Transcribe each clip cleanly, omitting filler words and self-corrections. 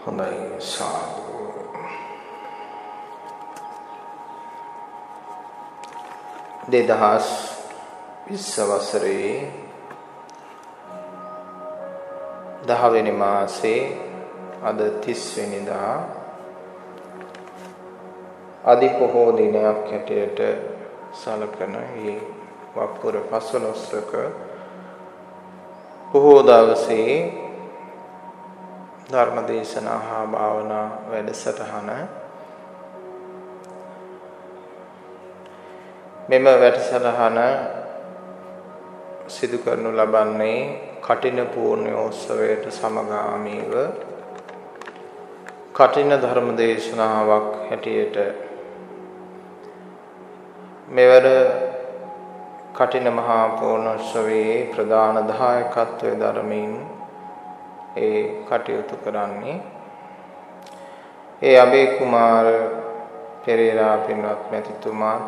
හොඳයි සාදු. දෙදහස් 20 වසරේ 10 වෙනි මාසේ අද 30 වෙනිදා අදි පොහෝ දිනයක් හැටියට සලකන මේ වප්පුර 15ක පොහෝ දවසේ ධර්ම දේශනා හා භාවනා වැඩසටහන මෙම වැඩසටහන සිදු කරනු ලබන්නේ කටින පූර්ණෝත්සවයට සමගාමීව කටින ධර්ම දේශනාවක් හැටියට මෙවර කටින මහා පූර්ණෝත්සවයේ ප්‍රධාන දායකත්වයේ ධර්මයෙන් ඒ කටයුතු කරන්නේ ඒ අබේ කුමාර පෙරේරා පින්වත් මැතිතුමා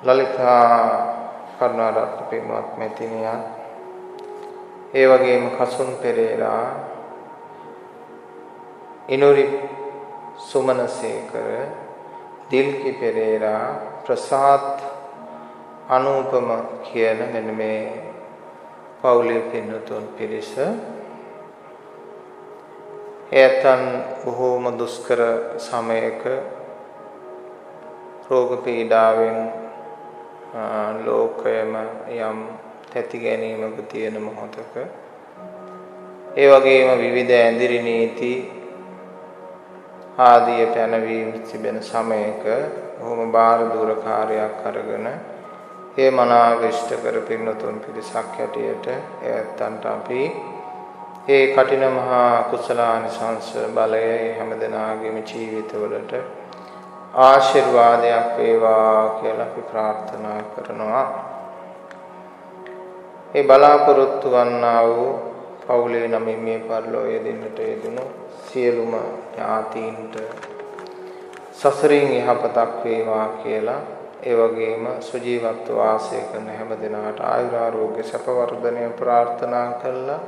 ලලිතා කරුණාරත්න පින්වත් මැතිණියන් ඒ වගේම කසුන් පෙරේරා ඉනුරි සුමනසේකර දිල්කි පෙරේරා ප්‍රසාද් අනූපම කියන මෙන්න මේ පවුලේ පින්වතුන් පිරිස එයන් බොහෝම දුෂ්කර සමයක රෝග පීඩාවෙන් ලෝකයම යම් තැති ගැනීමක තියෙන මොහොතක ඒ වගේම විවිධ ඇඳිරි නීති ආදී පැනවීම තිබෙන සමයක බොහොම බාර දූර කාර්යයක් අරගෙන ඒ මනාව ඉෂ්ට කර පින්නතුන් පිරිසක් හැටියට එයන්ට අපි ඒ කටින මහා කුසලානිසංස බලය හැමදෙනාගේම ජීවිතවලට ආශිර්වාදයක් වේවා කියලා අපි ප්‍රාර්ථනා කරනවා. ඒ බලාපොරොත්තු වන්නා වූ පවුලේ නමින් මේ පරිලෝකයේ දෙන්නට යෙදුණු සියලුම ඥාතීන්ට සසරින් යහපතක් වේවා කියලා ඒ වගේම සුජීවත්ව වාසය කරන හැමදෙනාට ආයුරාෝග්‍ය සැප වර්ධනය ප්‍රාර්ථනා කළා.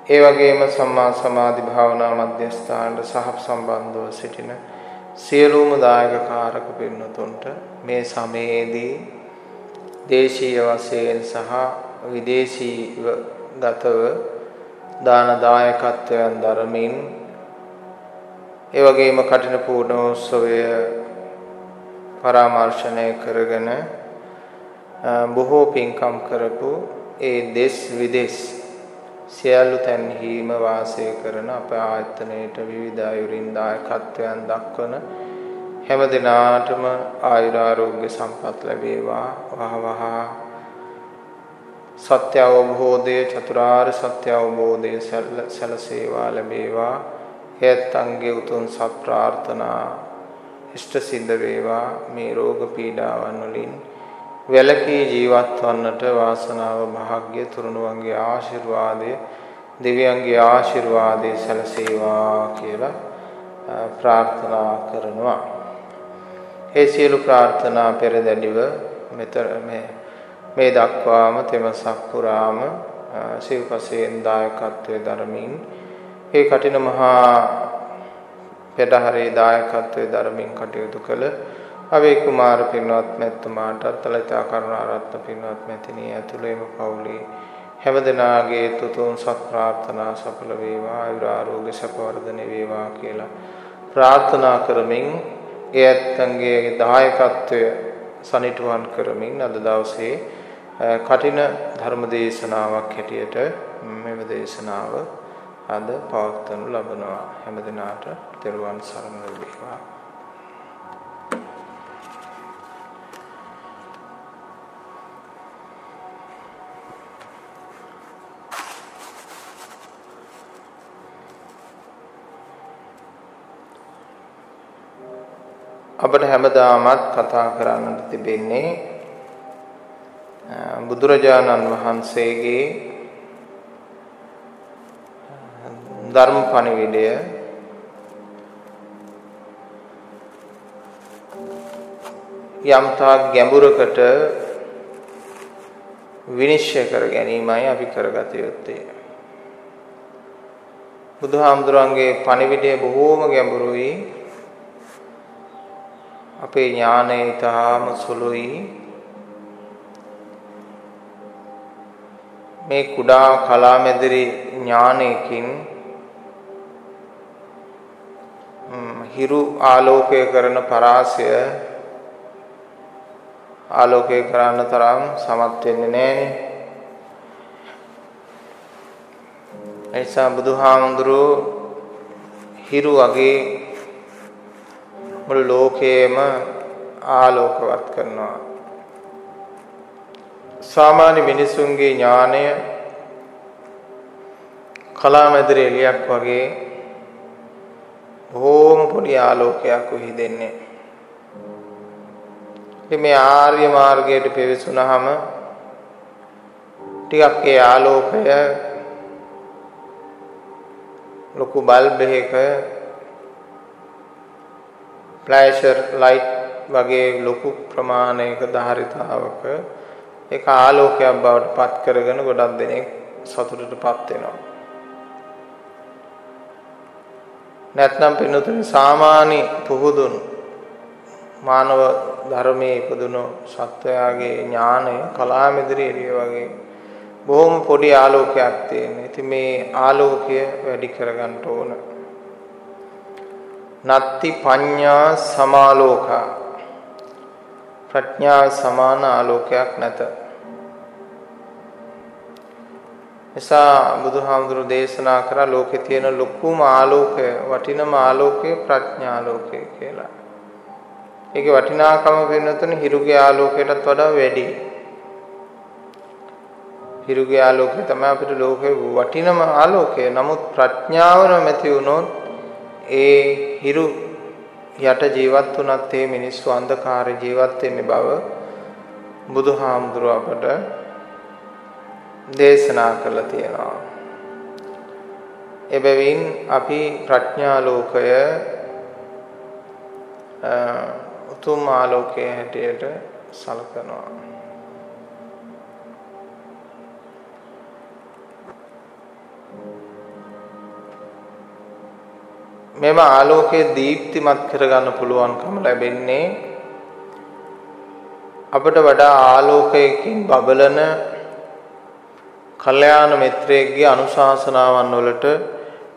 ඒ වගේම සම්මා සමාධි භාවනා මධ්‍යස්ථානට සහ සම්බන්ධව සිටින සියලුම දායක කාරක පින්නතුන්ට මේ සමයේදී දේශීය වශයෙන් සහ විදේශීව ගතව දාන දායකත්වයන් දරමින් ඒ වගේම කටින පූර්ණෝත්සවය පරාමර්ශනය කරගෙන බොහෝ පින්කම් කරපු ඒ දේශ විදේශ සියලු තැන්හිම වාසය කරන අප ආයතනයේට විවිධ ආයුරින් දායකත්වයන් දක්වන හැම දිනාටම ආයුරාෝග්‍ය සම්පත් ලැබේවා. වහවහ සත්‍ය අවබෝධයේ චතුරාර්ය සත්‍ය අවබෝධයේ සැලසේවා ලැබේවා. හේතංගේ උතුම් සත් ප්‍රාර්ථනා ඉෂ්ට සිද්ධ වේවා. මේ රෝග පීඩාවන් වලින් වැළකී ජීවත් වන්නට වාසනාව භාග්‍ය තුරුණුවන්ගේ ආශිර්වාදය දෙවියන්ගේ ආශිර්වාදය සැලසේවා කියලා ප්‍රාර්ථනා කරනවා. ඒ සියලු ප්‍රාර්ථනා පෙරදැඩිව මේ දක්වාම තෙමසක් පුරාම සිව්පසයෙන් දායකත්වයේ ධර්මින් ඒ කටින මහා පෙරහරේ දායකත්වයේ ධර්මින් කටයුතු කළ අබේ කුමාර පින්වත් මැතිතුමාට ලලිතා කරුණාරත්න පින්වත් මැතිණිය ඇතුළේම පවුලේ හැමදෙනාගේ තුතුම් සත් ප්‍රාර්ථනා සඵල වේවා ආයුරාෝග්‍ය සැප වර්ධනය වේවා කියලා ප්‍රාර්ථනා කරමින් එයත්න්ගේ දායකත්වය සනිටුවන් කරමින් අද දවසේ කටින ධර්ම දේශනාවක් හැටියට මෙම දේශනාව අද පවත්වනු ලබනවා. හැමදෙනාට තෙරුවන් සරණ වේවා. අපට හැමදාමත් කතා කරන්නට තිබෙන්නේ බුදුරජාණන් වහන්සේගේ ධර්ම පණිවිඩය යම්තා ගැඹුරකට විනිශ්චය කර ගැනීමයි අපි කරගත යුත්තේ. බුදුහාමුදුරන්ගේ පණිවිඩය බොහෝම ගැඹුරුයි. අපේ ඥානය ඊටාම සුළුයි. මේ කුඩා කලාමැදිරි ඥානයකින් හිරු ආලෝකය කරන පරාසය ආලෝකය කරන්න තරම් සමත් වෙන්නේ නැහනේ. එනිසා බුදුහාමුදුරුවෝ හිරු වගේ මුළු ලෝකයේම ආලෝකවත් කරනවා. සාමාන්‍ය මිනිසුන්ගේ ඥානය කලාමැදිරි එළියක් වගේ බොහෝම පොඩි ආලෝකයක් උහිදෙන්නේ. මේ ආර්ය මාර්ගයට පෙවිසුනහම ටිකක් ඒ ආලෝකය ලොකු බල්බ් එකක ෆ්ලෑෂර් ලයිට් වගේ ලොකු ප්‍රමාණයක ධාරිතාවක ඒක ආලෝකයක් බවට පත් කරගෙන ගොඩක් දෙනෙක් සතුටටපත් වෙනවා. නැත්නම් පින්නතුනි සාමාන්‍ය පුහුදුන් මානව ධර්මයේ ඉපදුණු සත්වයාගේ ඥානය කලාමැදිරි එළිය වගේ බොහොම පොඩි ආලෝකයක් තියෙන. ඉතින් මේ ආලෝකය වැඩි කරගන්න ඕන. නත්ති පඤ්ඤා සමාලෝකා ප්‍රඥා සමාන ආලෝකයක් නැත. එසා බුදුහාමුදුරු දේශනා කරා ලෝකේ තියෙන ලොකුම ආලෝකය වටිනම ආලෝකය ප්‍රඥාලෝකය කියලා. ඒකේ වටිනාකම වෙනතුනේ හිරුගේ ආලෝකයටත් වඩා වැඩි. හිරුගේ ආලෝකය තමයි අපිට ලෝකේ වටිනම ආලෝකය. නමුත් ප්‍රඥාව නැති වුණොත් ඒ හිරු යට ජීවත් වුණත් ඒ මිනිස්සු අන්ධකාර ජීවත් වෙන්නේ බව බුදුහාමුදුරුව අපට දේශනා කළා තියෙනවා. එබැවින් අපි ප්‍රඥා ලෝකය උතුම් ආලෝකයේ හැටියට සලකනවා. මෙම ආලෝකයේ දීප්තිමත් කරගන්න පුළුවන්කම ලැබෙන්නේ අපට වඩා ආලෝකයකින් බබලන කල්යාණ මිත්‍රයෙක්ගේ අනුශාසනාවන් වලට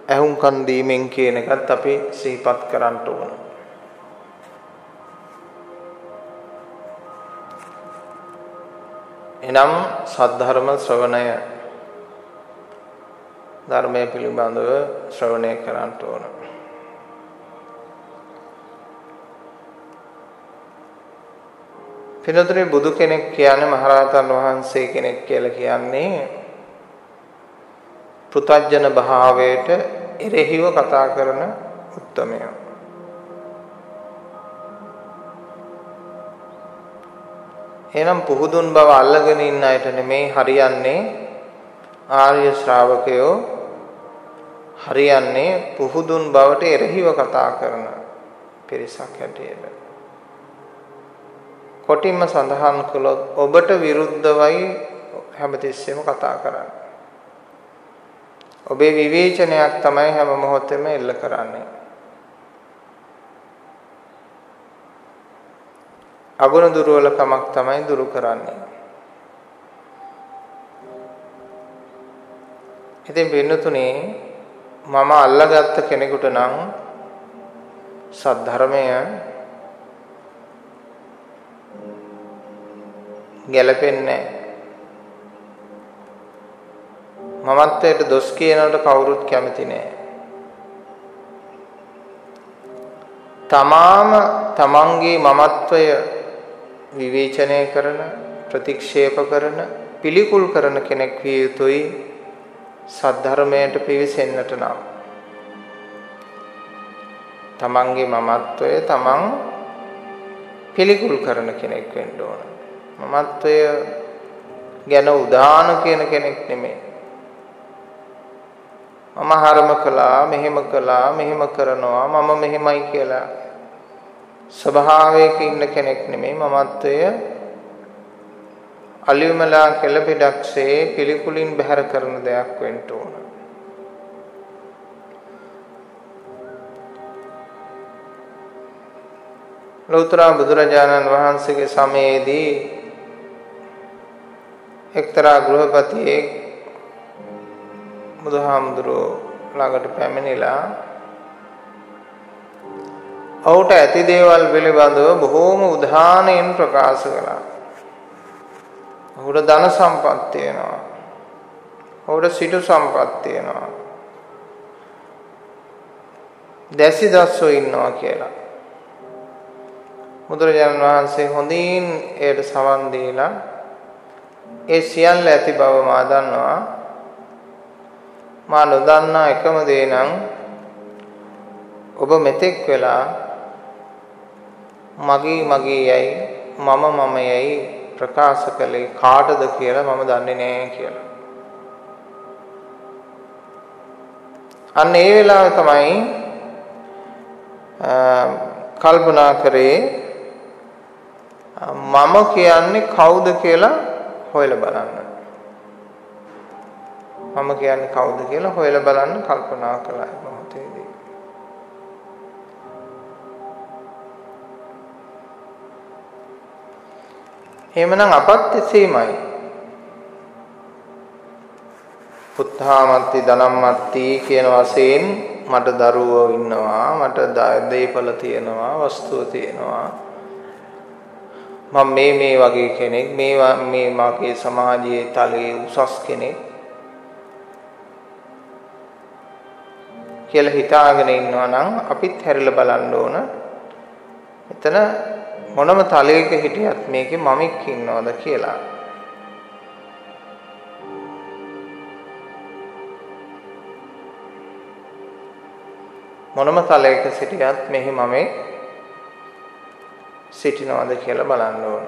ඇහුම්කන් දීමෙන් කියන එකත් අපි සිහිපත් කරන්න ඕන. එනම් සද්ධර්ම ශ්‍රවණය ධර්මයේ පිළිබඳව ශ්‍රවණය කරන්න ඕන. පිනතුනේ බුදු කෙනෙක් කියන්නේ මහරහතන් වහන්සේ කෙනෙක් කියලා කියන්නේ පෘථග්ජන භාවයට එරෙහිව කතා කරන උත්තමයා. එනම් පුහුදුන් බව අල්ලගෙන ඉන්න අයට නෙමේ හරියන්නේ ආර්ය ශ්‍රාවකයෝ හරියන්නේ පුහුදුන් බවට එරෙහිව කතා කරන පිරිසක් හැටියට. කොටින්ම සඳහන් කළොත් ඔබට විරුද්ධවයි හැමතිස්සෙම කතා කරන්නේ. ඔබේ විවේචනයක් තමයි හැම මොහොතෙම එල්ල කරන්නේ. අගුණ දුර්වලකමක් තමයි දුරු කරන්නේ. ඉතින් වෙනතුනේ මම අල්ලගත්ත කෙනෙකුට නම් සද්ධර්මය ගැලපෙන්නේ මමත්වයට දොස් කියනකට කවුරුත් කැමති නෑ. තමන්ගේ මමත්වය විවේචනය කරන ප්‍රතික්ෂේප කරන පිළිකුල් කරන කෙනෙක් විය යුතුයි සද්ධර්මයට පිවිසෙන්නට නම්. තමන්ගේ මමත්වය තමන් පිළිකුල් කරන කෙනෙක් වෙන්න ඕන. මමත්වය ගැන උදාන කියන කෙනෙක් නෙමෙයි. මම හරම කළා මෙහෙම කරනවා මම මෙහෙමයි කියලා ස්වභාවයක ඉන්න කෙනෙක් නෙමෙයි. මමත්වය අලියමලා කෙළපෙඩක්සේ පිළිකුලින් බැහැර කරන දෙයක් වෙන්න ඕන. ලෝතර බුදුරජාණන් වහන්සේගේ සමයේදී එක්තරා ගෘහපතියෙක් බුදුහාමුදුරුවෝ ළඟට පැමිණිලා ඔහුට ඇති දේවල් පිළිබඳව බොහෝම උදාහරණයෙන් ප්‍රකාශ කළා. ඔහුට ධන සම්පත් තියෙනවා. ඔහුට සිටු සම්පත් තියෙනවා. දැසි දස්සෝ ඉන්නවා කියලා. බුදුරජාණන් වහන්සේ හොඳින් ඒට සවන් දීලා ඒ සියල්ල ඇති බව මා දන්නවා. මා නොදන්නා එකම දේ නම් ඔබ මෙතෙක් වෙලා මගේ යයි මම යයි ප්‍රකාශ කළේ කාටද කියලා මම දන්නේ නැහැ කියලා. අන්න ඒ වෙලාවේ තමයි කල්පනා කරේ මම කියන්නේ කවුද කියලා හොයලා බලන්න. මම කියන්නේ කවුද කියලා හොයලා බලන්න කල්පනා කළා මොහොතේදී. එහෙමනම් අපත් එසේමයි. පුත්තාමත්ති ධනම්මත්ති කියන වශයෙන් මට දරුවෝ ඉන්නවා, මට දේපල තියෙනවා, වස්තුව තියෙනවා. මම මේ වගේ කෙනෙක්, මේ මාගේ සමාජයේ තලයේ උසස් කෙනෙක් කියලා හිතාගෙන ඉන්නවා නම් අපිත් හැරිලා බලන්න ඕන. එතන මොනම තලයක හිටියත් මේකේ මමෙක් ඉන්නවද කියලා. මොනම තලයක සිටියත් මෙහි මමෙක් සිටිනවද කියලා බලන්න ඕන.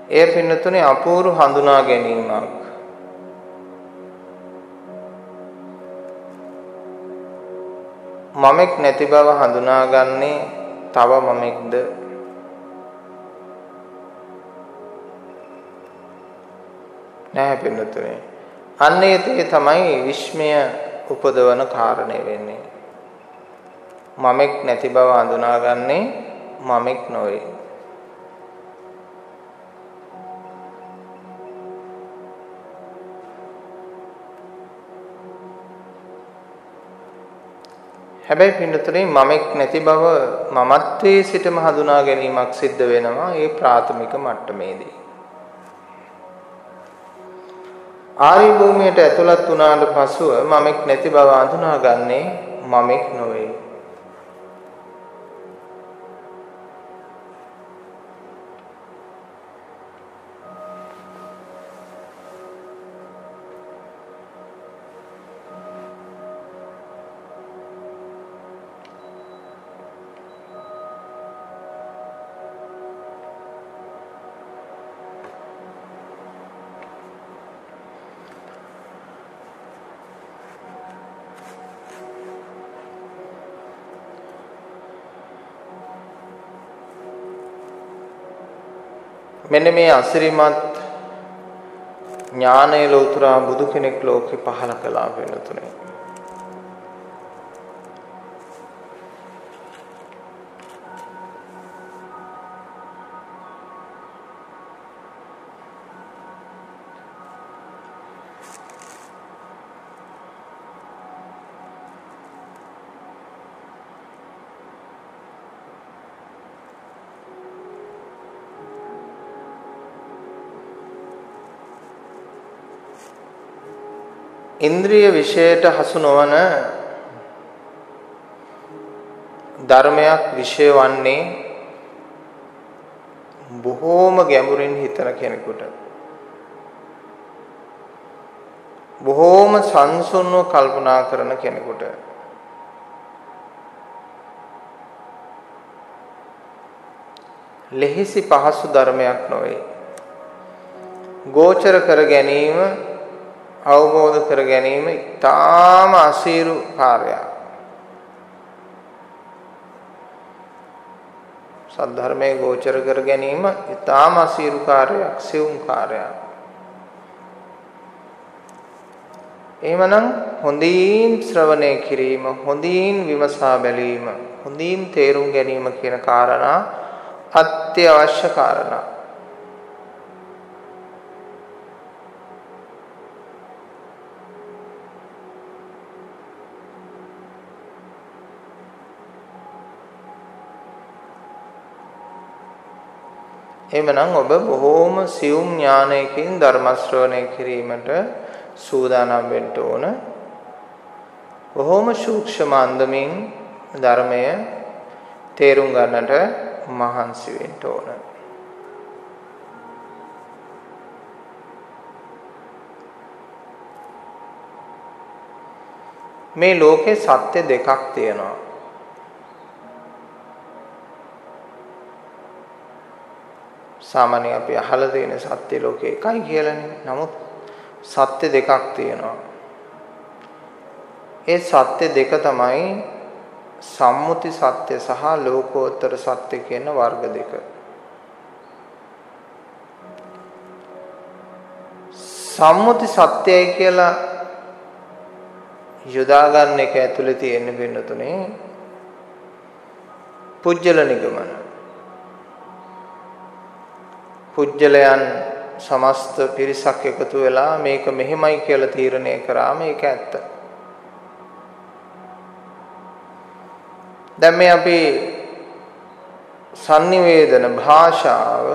ඒ පින්නතුනේ අපූර්ව හඳුනා ගැනීමක්. මමෙක් නැති බව හඳුනාගන්නේ තව මමෙක්ද? නැහැ පින්නතුනේ. අන්නේ තමයි විශ්මය උපදවන කාරණේ වෙන්නේ. මමෙක් නැති බව හඳුනාගන්නේ මමෙක් නොවේ. හැබැයි පින්නතුනේ මමෙක් නැති බව මමත්වයේ සිටම හඳුනා ගැනීමක් සිද්ධ වෙනවා ඒ ප්‍රාථමික මට්ටමේදී. ආරි භූමියට ඇතුළත් වුණාට පසුව මමෙක් නැති බව හඳුනාගන්නේ මමෙක් නොවේ. මෙන්න මේ අසිරිමත් ඥානයේ ලෝතුරා බුදු කෙනෙක් ලෝකේ පහළ කළා වෙනතුනේ. ඉන්ද්‍රිය විශේෂයට හසු නොවන ධර්මයක් විශේෂ වන්නේ බොහෝම ගැඹුරින් හිතන කෙනෙකුට බොහෝම සංසුන්ව කල්පනා කරන කෙනෙකුට ලෙහිසි පහසු ධර්මයක් නොවේ. ගෝචර කර ගැනීම අවබෝධ කර ගැනීම ඉතාම අසීරු කාර්යයක්. සද්ධර්මයේ ගෝචර කර ගැනීම ඉතාම අසීරු කාර්යයක්, සියුම් කාර්යයක්. එහෙමනම් හොඳින් ශ්‍රවණය කිරීම, හොඳින් විමසා බැලීම, හොඳින් තේරුම් ගැනීම කියන කාරණා අත්‍යවශ්‍ය කාරණා. එමනම් ඔබ බොහෝම සියුම් ඥානයකින් ධර්ම ශ්‍රවණය කිරීමට සූදානම් වෙන්න ඕන. බොහෝම සූක්ෂම අන්දමින් ධර්මය තේරුම් ගන්නට මහන්සි වෙන්න ඕන. මේ ලෝකේ සත්‍ය දෙකක් තියෙනවා. සාමාන්‍ය අපි අහලා තියෙන සත්‍ය ලෝකේ එකයි කියලානේ. නමුත් සත්‍ය දෙකක් තියෙනවා. ඒ සත්‍ය දෙක තමයි සම්මුති සත්‍ය සහ ලෝකෝත්තර සත්‍ය කියන වර්ග දෙක. සම්මුති සත්‍යයි කියලා යොදා ගන්න එක ඇතුලේ තියෙන වෙනතුනේ පුජ්‍යල නිගමන. පුජ්‍යලයන් සමස්ත පිරිසක් එකතු වෙලා මේක මෙහෙමයි කියලා තීරණය කරාම ඒක ඇත්ත. දැන් මේ අපි sannivedana භාෂාව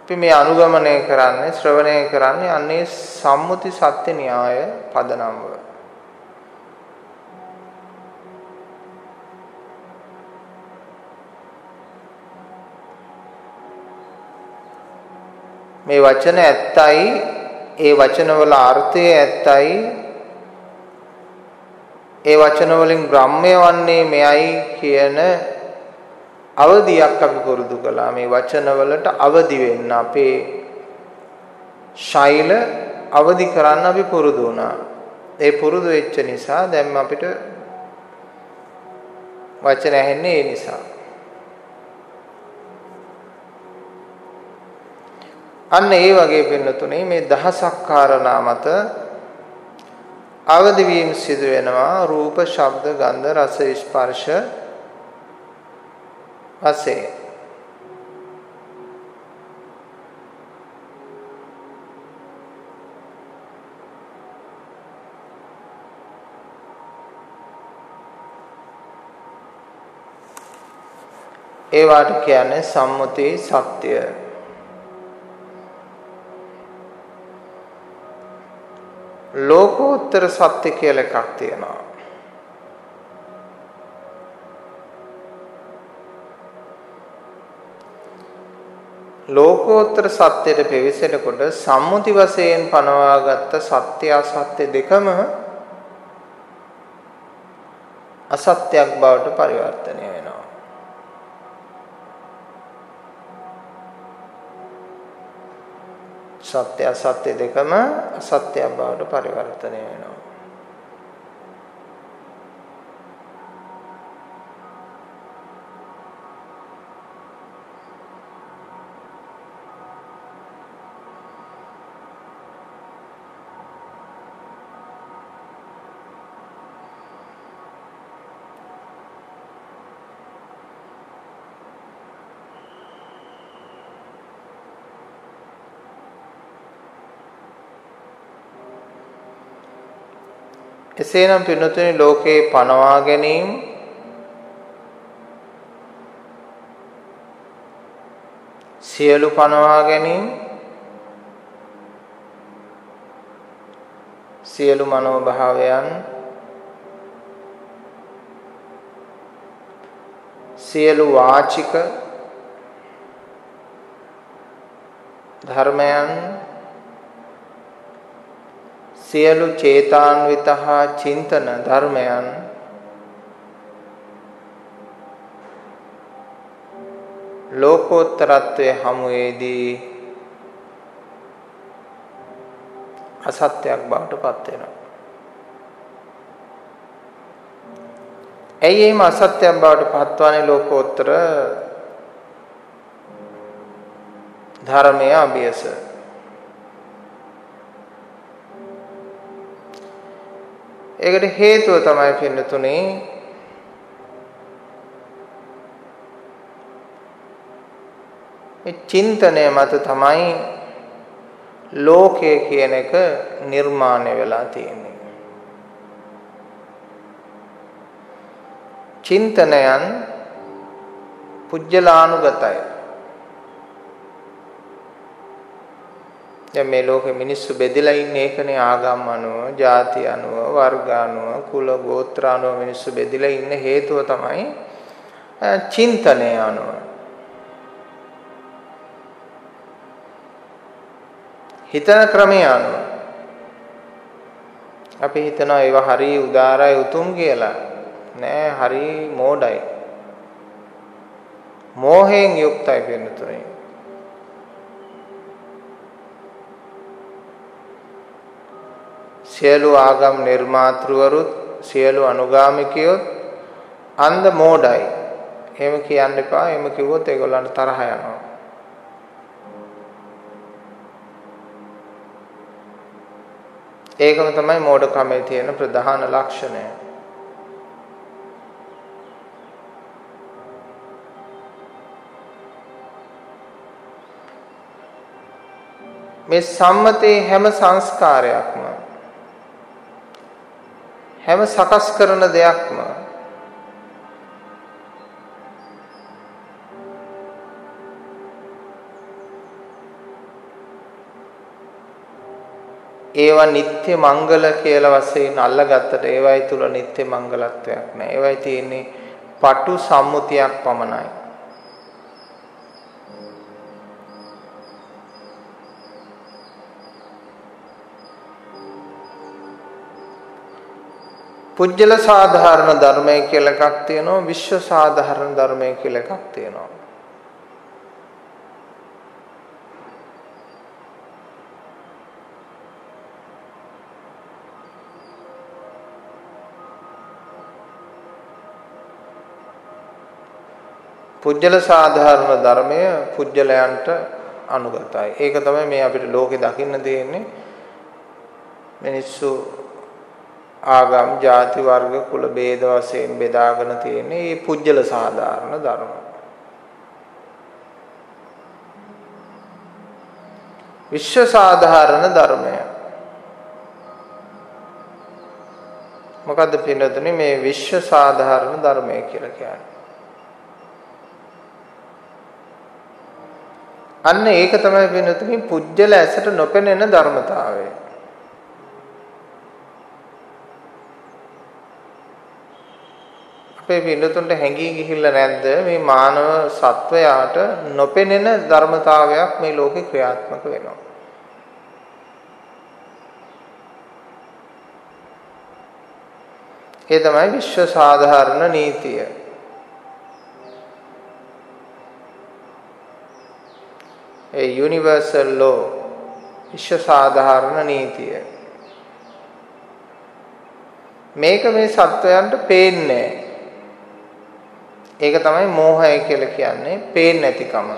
අපි මේ අනුගමනය කරන්නේ, ශ්‍රවණය කරන්නේ අන්නේ සම්මුති සත්‍ය න්‍යාය පදනම්ව. මේ වචන ඇත්තයි, ඒ වචනවල අර්ථය ඇත්තයි, ඒ වචන වලින් බ්‍රහ්මය වන්නේ මෙයයි කියන අවදියක් අපි පුරුදු කළා. මේ වචන වලට අවදි වෙන්න අපේ ශෛල අවදි කරන්න අපි පුරුදු වුණා. ඒ පුරුදු වෙච්ච නිසා දැන් අපිට වචන ඇහෙන්නේ ඒ නිසා. අන්න ඒ වගේ වෙනතුනේ මේ දහසක් කාරණා මත අවදි වීම සිදු වෙනවා රූප, ශබ්ද, ගන්ධ, රස, ස්පර්ශ වශයෙන්. ඒවට කියන්නේ සම්මුති සත්‍ය. ලෝකෝත්තර සත්‍ය කියලා එකක් තියෙනවා. ලෝකෝත්තර සත්‍යයට පිවිසෙනකොට සම්මුති වශයෙන් පනවාගත්ත සත්‍ය අසත්‍ය දෙකම අසත්‍යයක් බවට පරිවර්තනය වෙනවා. සත්‍ය අසත්‍ය දෙකම අසත්‍යයක් බවට පරිවර්තනය වෙනවා. එසේනම් පින්නතුනි ලෝකේ පනවා ගැනීම සියලු පනවා ගැනීම සියලු මනෝභාවයන් සියලු වාචික ධර්මයන් සියලු චේතාන්විත හා චින්තන ධර්මයන් ලෝකෝත්තරත්වයේ හමුවේදී අසත්‍යයක් බවට පත් වෙනවා. ඇයි එහෙම අසත්‍යයක් බවට පත්වන්නේ? ලෝකෝත්තර ධර්මයේ අභියස. ඒකට හේතුව තමයි පින්නතුනේ මේ චින්තනය මත තමයි ලෝකය කියන එක නිර්මාණය වෙලා තියෙන්නේ. චින්තනයන් පුජ්‍යලානුගතයි. දැන් මේ ලෝකෙ මිනිස්සු බෙදලා ඉන්නේ ඒකනේ ආගම් අනුව, ಜಾති අනුව, වර්ග අනුව, කුල ගෝත්‍ර අනුව මිනිස්සු බෙදලා ඉන්න හේතුව තමයි චින්තනය අනුව. හිතන ක්‍රමය අනුව. අපි හිතනවා ඒවා හරි උදාරයි උතුම් කියලා. නෑ, හරි මෝඩයි. මෝහයෙන් යුක්තයි වෙනතුනේ. සියලු ආගම් නිර්මාතෘවරුත් සියලු අනුගාමිකයොත් අන්ධ මෝඩයි. එහෙම කියන්න එපා. එහෙම කිව්වොත් ඒගොල්ලන්ට තරහ යනවා. ඒකම තමයි මෝඩකමේ තියෙන ප්‍රධාන ලක්ෂණය. මේ සම්මතයේ හැම සංස්කාරයක්ම හැම සකස් කරන දෙයක්ම ඒවා නිත්‍ය මංගල කියලා වශයෙන් අල්ලගත්තට ඒවයි තුල නිත්‍ය මංගලත්වයක් නැහැ. ඒවයි තියෙන්නේ පටු සම්මුතියක් පමණයි. පුජ්‍යල සාධාරණ ධර්මය කියලා එකක් තියෙනවා, විශ්ව සාධාරණ ධර්මය කියලා එකක් තියෙනවා. පුජ්‍යල සාධාරණ ධර්මය පුජ්‍යලයන්ට අනුගතයි. ඒක තමයි මේ අපිට ලෝකේ දකින්න තියෙන්නේ. මිනිස්සු ආගම්, ಜಾති, වර්ග, කුල ભેද වශයෙන් බෙදාගෙන තියෙන්නේ මේ පුජ්‍යල සාධාරණ ධර්ම. විශ්ව සාධාරණ ධර්මය. මොකද්ද පින්නතුනේ මේ විශ්ව සාධාරණ ධර්මය කියලා කියන්නේ? අන්න ඒක තමයි වෙනතුනේ පුජ්‍යල ඇසට නොපෙනෙන ධර්මතාවය. අපේ පින්නතුන්ට හැඟී ගිහිල්ලා නැද්ද මේ මානව සත්වයාට නොපෙනෙන ධර්මතාවයක් මේ ලෝකේ ක්‍රියාත්මක වෙනවා. ඒ තමයි විශ්ව සාධාරණ නීතිය. ඒ යුනිවර්සල් ලෝ විශ්ව සාධාරණ නීතිය. මේක මේ සත්වයන්ට පේන්නේ. ඒක තමයි මෝහය කියලා කියන්නේ, පේන්නේ නැතිකම.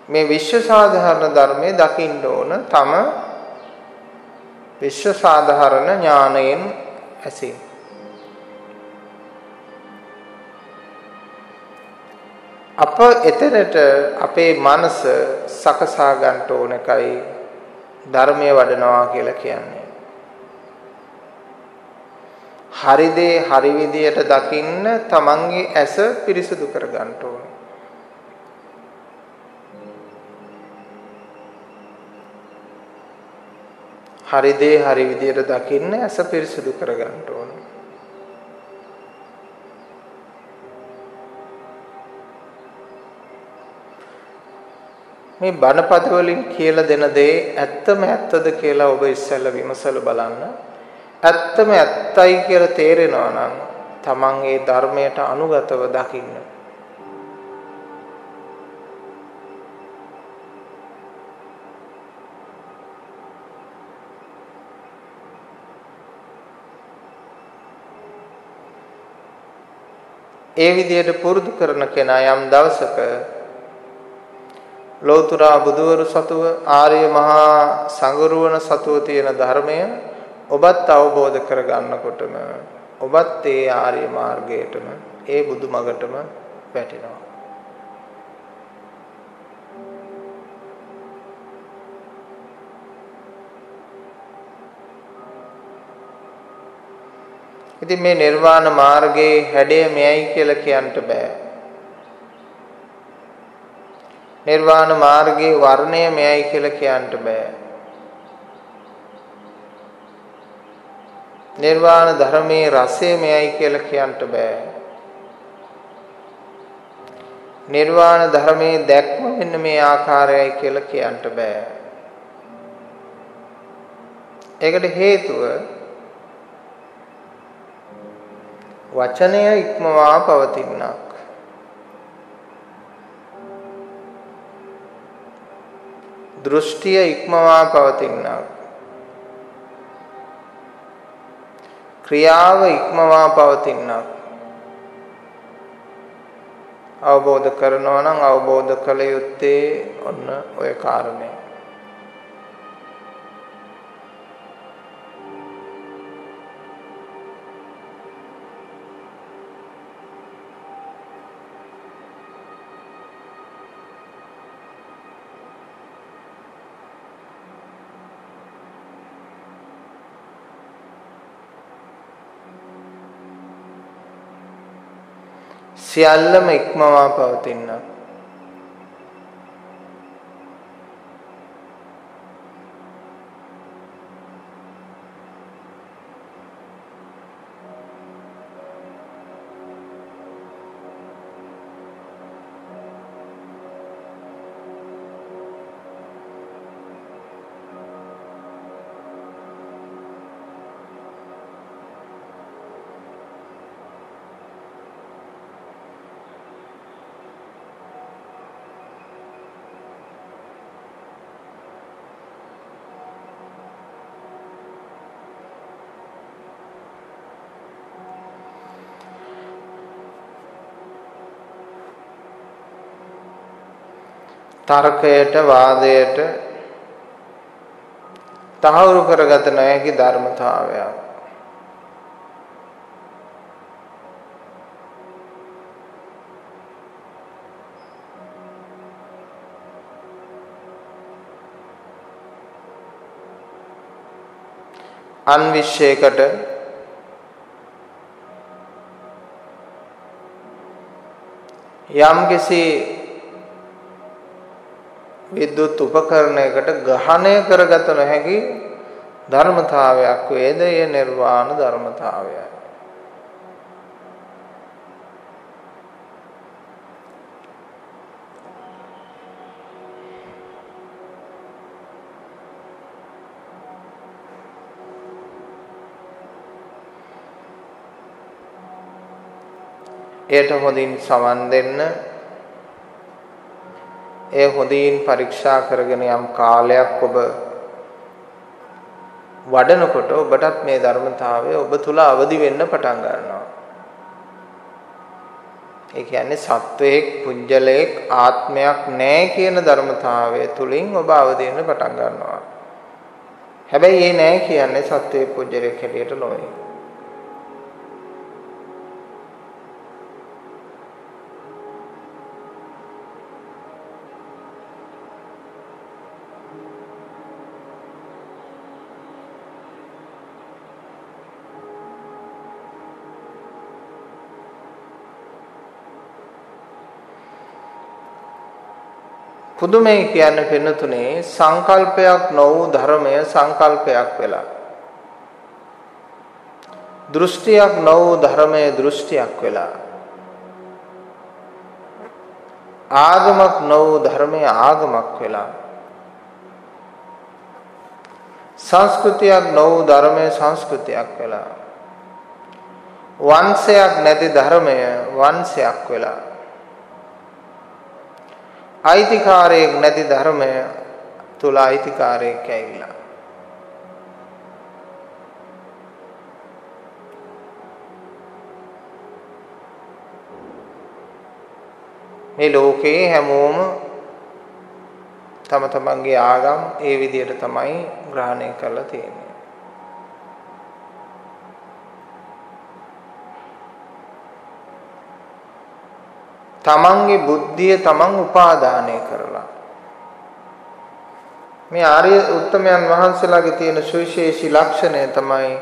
මේ විශ්ව සාධාරණ ධර්මයේ දකින්න ඕන තම විශ්ව සාධාරණ ඥානයෙන් ඇසින්. අප එතරට අපේ මනස සකසා ගන්න ඕන එකයි ධර්මයේ වඩනවා කියලා කියන්නේ. හරි දේ හරි විදියට දකින්න තමන්ගේ ඇස පිරිසුදු කර ගන්න ඕන. හරි දේ හරි විදියට දකින්න ඇස පිරිසුදු කර ගන්න ඕන. මේ බණපද වලින් කියලා දෙන දේ ඇත්තම ඇත්තද කියලා ඔබ ඉස්සෙල්ලා විමසලා බලන්න. ඇත්තම ඇත්තයි කියලා තේරෙනවා නම් තමන් ඒ ධර්මයට අනුගතව දකින්න. ඒ විදියට පුරුදු කරන කෙනා යම් දවසක ලෝතුරා බුදුවරු සතුව ආර්ය මහා සංගරුවන සතුව තියෙන ධර්මය ඔබත් අවබෝධ කරගන්නකොටම ඔබත් ඒ ආර්ය මාර්ගයටම ඒ බුදු මගටම වැටෙනවා. ඉතින් මේ නිර්වාණ මාර්ගයේ හැඩය මෙයයි කියලා කියන්න බෑ. නිර්වාණ මාර්ගයේ වර්ණය මෙයයි කියලා කියන්න බෑ. නිර්වාණ ධර්මයේ රසය මෙයයි කියලා කියන්න බෑ. නිර්වාණ ධර්මයේ දැක්ම මෙන්න මේ ආකාරයයි කියලා කියන්න බෑ. ඒකට හේතුව වචනය ඉක්මවා පවතිනක්. දෘෂ්ටිය ඉක්මවා පවතිනක්. ක්‍රියාව ඉක්මවා පවතිනක්. අවබෝධ කරනවා නම් අවබෝධ කළ යුත්තේ ඔන්න ඔය කාරණේ. සියල්ලම ඉක්මවා පවතින තර්කයට වාදයට තහවුරු කරගත නොහැකි ධර්මතාවයක්. අන්විශ්යකට යම්කිසි විද්‍යුත් උපකරණයකට ග්‍රහණය කරගත නොහැකි ධර්මතාවයක් වේද ය නිර්වාණ ධර්මතාවයයි. එයට හොඳින් සමන් දෙන්න, ඒ හොඳින් පරීක්ෂා කරගෙන යම් කාලයක් ඔබ වඩනකොට ඔබටත් මේ ධර්මතාවය ඔබ තුල අවදි වෙන්න පටන් ගන්නවා. ඒ කියන්නේ සත්වයක්, පුජ්‍යලයක්, ආත්මයක් නැහැ කියන ධර්මතාවය තුලින් ඔබ අවදි වෙන්න පටන් ගන්නවා. හැබැයි ඒ නැහැ කියන්නේ සත්වයක්, පුජ්‍යලයක් හැටියට නොවේ. පුදුමයි කියන්නේ පින්නතුනේ සංකල්පයක් නොවු ධර්මය සංකල්පයක් වෙලා. දෘෂ්ටියක් නොවු ධර්මය දෘෂ්ටියක් වෙලා. ආගමක් නොවු ධර්මය ආගමක් වෙලා. සංස්කෘතියක් නොවු ධර්මය සංස්කෘතියක් වෙලා. වංශයක් නැති ධර්මය වංශයක් වෙලා. අයිතිකාරයෙක් නැති ධර්මය තුල අයිතිකාරයෙක් ඇවිල්ලා. මේ ලෝකේ හැමෝම තම තමන්ගේ ආගම් ඒ විදිහට තමයි ග්‍රහණය කරලා තියෙන්නේ. තමන්ගේ බුද්ධිය තමන් උපාදානය කරලා මේ ආර්ය උත්තමයන් වහන්සේලාගේ තියෙන සුවිශේෂී ලක්ෂණය තමයි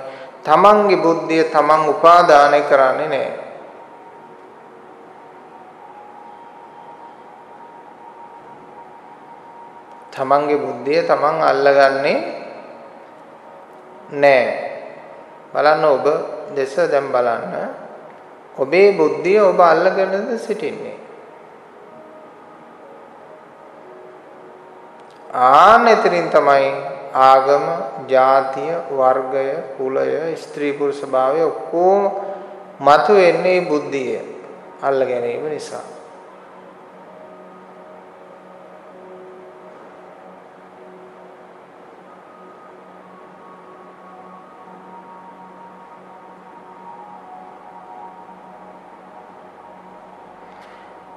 තමන්ගේ බුද්ධිය තමන් උපාදානය කරන්නේ නැහැ. තමන්ගේ බුද්ධිය තමන් අල්ලගන්නේ නැහැ. බලන්න ඔබ දෙස දැන් බලන්න. ඔබේ බුද්ධිය ඔබ අල්ලගෙනද සිටින්නේ? ආනෙතරින් තමයි ආගම, ජාතිය, වර්ගය, කුලය, ස්ත්‍රී පුරුෂ භාවය ඔක්කොම මතුවෙන්නේ බුද්ධිය අල්ල ගැනීම නිසා.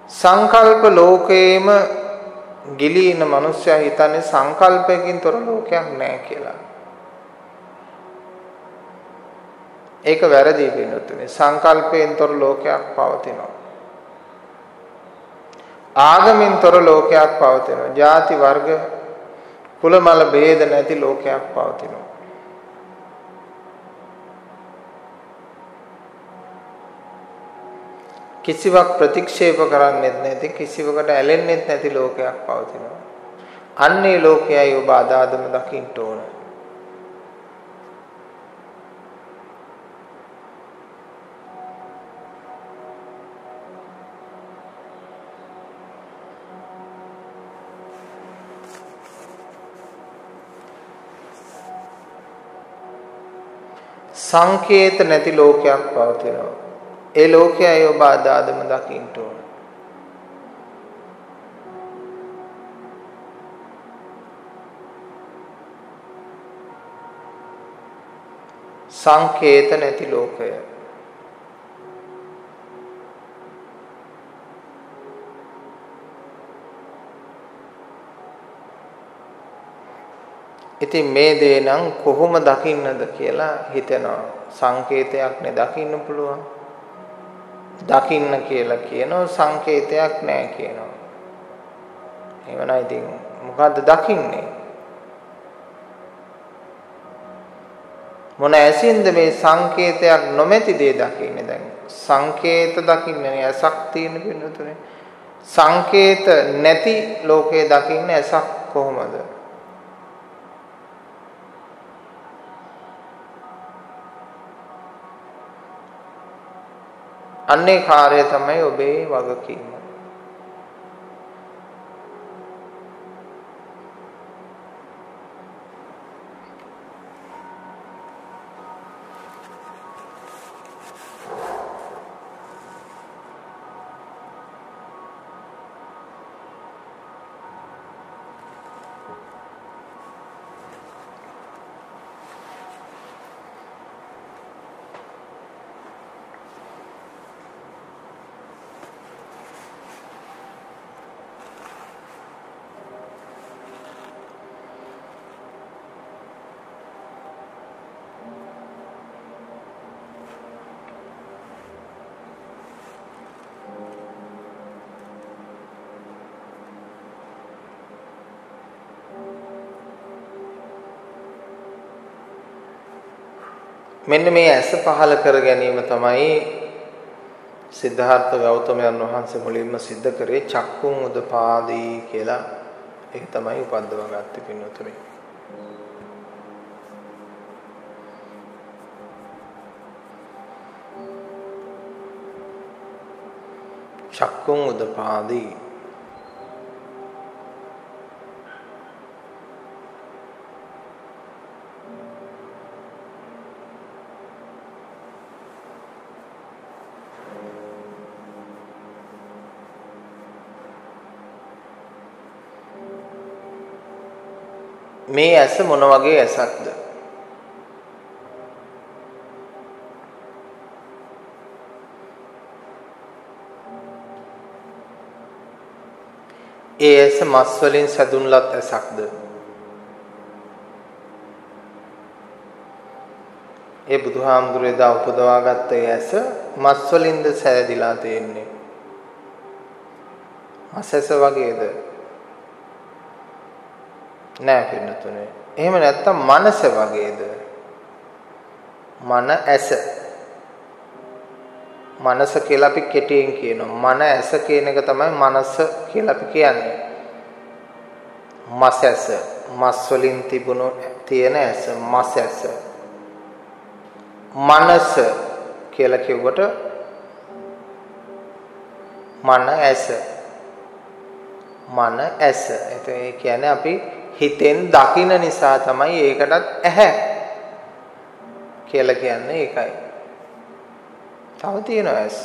සංකල්ප ලෝකේම ගිලී ඉන්න මිනිස්සයා හිතන්නේ සංකල්පයකින් තොර ලෝකයක් නැහැ කියලා. ඒක වැරදි වෙනුතුනේ. සංකල්පයෙන් තොර ලෝකයක් පවතිනවා. ආගමෙන් තොර ලෝකයක් පවතිනවා. ಜಾති වර්ග කුල මල ભેද නැති ලෝකයක් පවතිනවා. කිසිවක් ප්‍රතික්ෂේප කරන්නේත් නැති කිසිවකට ඇලෙන්නේත් නැති ලෝකයක් පවතිනවා. අන්නේ ලෝකයයි ඔබ අදාදම දකින්න ඕන. සංකේත නැති ලෝකයක් පවතිනවා. ඒ ලෝකයයි ඔබ අදාදම දකින්න ඕන. සංකේත නැති ලෝකය. ඉතින් මේ දේ නම් කොහොම දකින්නද කියලා හිතෙනවා. සංකේතයක් නේ දකින්න පුළුවන්. දකින්න කියලා කියනවා සංකේතයක් නැහැ කියනවා. එවනා ඉතින් මොකද්ද දකින්නේ? මොන ඇසින්ද මේ සංකේතයක් නොමැති දේ දකින්නේ දැන්? සංකේත දකින්නේ නේ ඇසක් තියෙන පින්නතුනේ. සංකේත නැති ලෝකේ දකින්නේ ඇසක් කොහොමද? අන්නේ කාර්යය තමයි ඔබේ වගකීම. මෙන්න මේ ඇස පහල කර ගැනීම තමයි සිද්ධාර්ථ ගෞතමයන් වහන්සේ මුලින්ම සිද්ධ කරේ චක්කුම් උදපාදී කියලා. ඒක තමයි උපද්දව ගත්තේ පින්නතුනේ. චක්කුම් උදපාදී මේ ඇස මොන වගේ ඇසක්ද? ඒ ඇස මස් වලින් සැදුන්ලත් ඇසක්ද? ඒ බුදුහාමුදුරේ දා උපදවාගත්ත ඒ ඇස මස් වලින්ද සැදිලා තියෙන්නේ? මස් ඇස වගේද? නෑ පින්නතුනේ. එහෙම නැත්තම් මනස වගේද? මන ඇස. මනස කියලා අපි කෙටියෙන් කියනවා. මන ඇස කියන එක තමයි මනස කියලා අපි කියන්නේ. මස් ඇස. මස් වලින් තිබුණු තියෙන ඇස මස් ඇස. මනස කියලා කිව්වට මන ඇස. මන ඇස. ඒ කියන්නේ අපි හිතෙන් දකින නිසා තමයි ඒකටත් ඇහැ කියලා කියන්නේ ඒකයි. තව තියෙනවා ඇස්.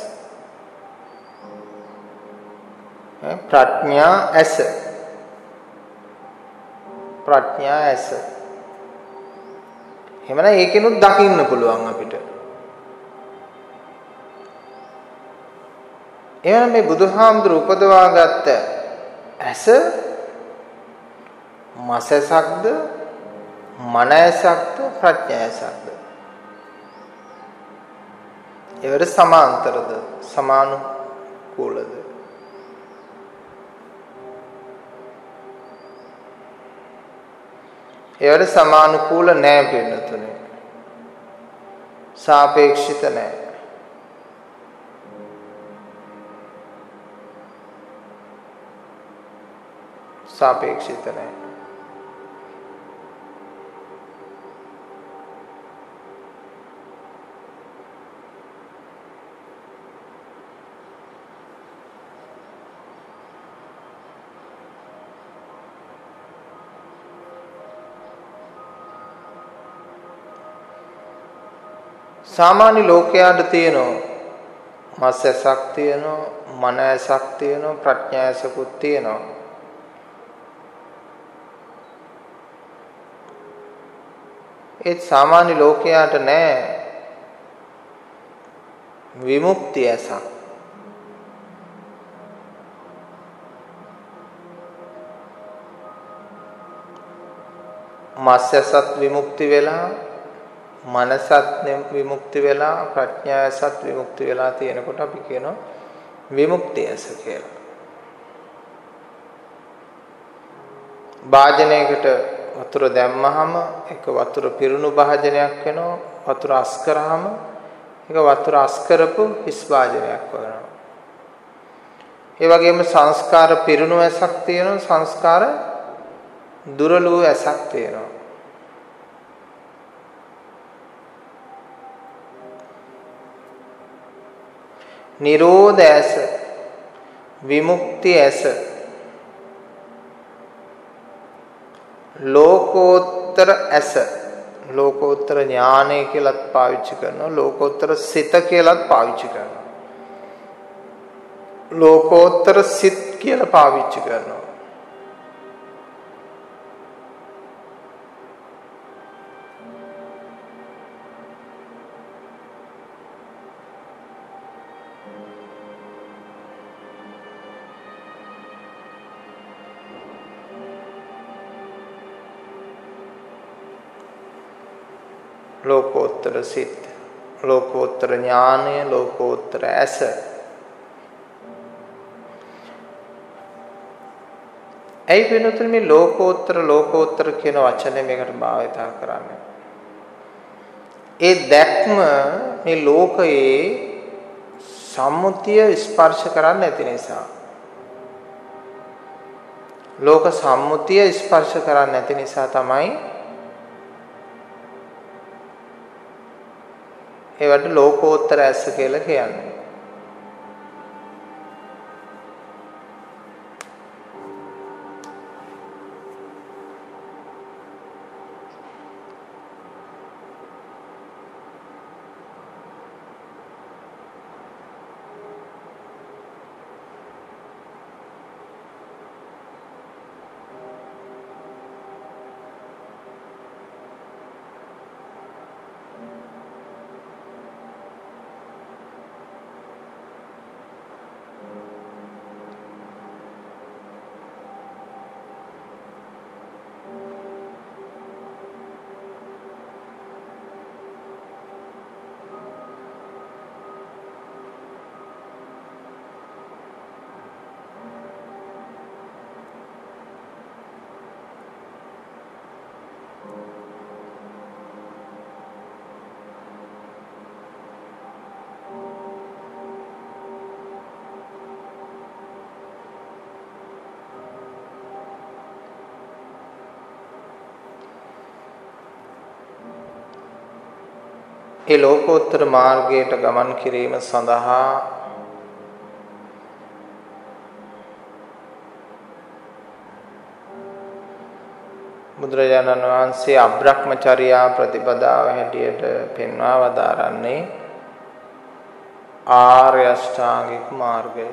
ප්‍රඥා ඇස. ප්‍රඥා ඇස. එහෙමනම් ඒකෙනුත් දකින්න පුළුවන් අපිට. එහෙනම් මේ බුදුහාමුදුරු උපදවාගත්ත ඇස මස ඇසක්ද මන ඇසක්ද ප්‍රඥා ඇසක්ද? ඒවට සමාන්තරද සමානුකූලද? ඒවට සමානුකූල නෑ පින්නතුනේ. සාපේක්ෂිත නෑ. සාපේක්ෂිත නෑ. සාමාන්‍ය ලෝකයාට තියෙනවා මස් ඇසක් තියෙනවා, මන ඇසක් තියෙනවා, ප්‍රඥා ඇසකුත් තියෙනවා. ඒ සාමාන්‍ය ලෝකයාට නෑ විමුක්ති ඇසක්. මස් ඇසත් විමුක්ති වෙලා, මනසත් විමුක්ති වෙලා, ප්‍රඥා ඇසත් විමුක්ති වෙලා තියෙනකොට අපි කියනවා විමුක්ති ඇස කියලා. භාජනයකට වතුර දැම්මහම ඒක වතුර පිරුණු භාජනයක් වෙනවා. වතුර අස් කරාම ඒක වතුර අස් කරපු හිස් භාජනයක් වෙනවා. ඒ වගේම සංස්කාර පිරුණු ඇසක් තියෙනවා, සංස්කාර දුරලුව ඇසක් තියෙනවා. නිරෝධ ඇස, විමුක්ති ඇස, ලෝකෝත්තර ඇස, ලෝකෝත්තර ඥානය කියලාත් පාවිච්චි කරනවා, ලෝකෝත්තර සිත කියලාත් පාවිච්චි කරනවා, ලෝකෝත්තර සිත් කියලා පාවිච්චි කරනවා. ලෝකෝත්තර සිත්, ලෝකෝත්තර ඥානය, ලෝකෝත්තර ඇස. ඇයි වෙනතුනේ මේ ලෝකෝත්තර කියන වචනේ මේකට භාවිත කරන්නේ? ඒ දැක්ම මේ ලෝකයේ සම්මුතිය ස්පර්ශ කරන්නේ නැති නිසා. ලෝක සම්මුතිය ස්පර්ශ කරන්නේ නැති නිසා තමයි ඒවට ලෝකෝත්තර ඇස කියලා කියන්නේ. ඒ ලෝකෝත්තර මාර්ගයට ගමන් කිරීම සඳහා බුදුරජාණන් වහන්සේ අබ්‍රහ්මචර්යා ප්‍රතිපදාව හැටියට පෙන්වා වදාරන්නේ ආර්ය අෂ්ටාංගික මාර්ගය.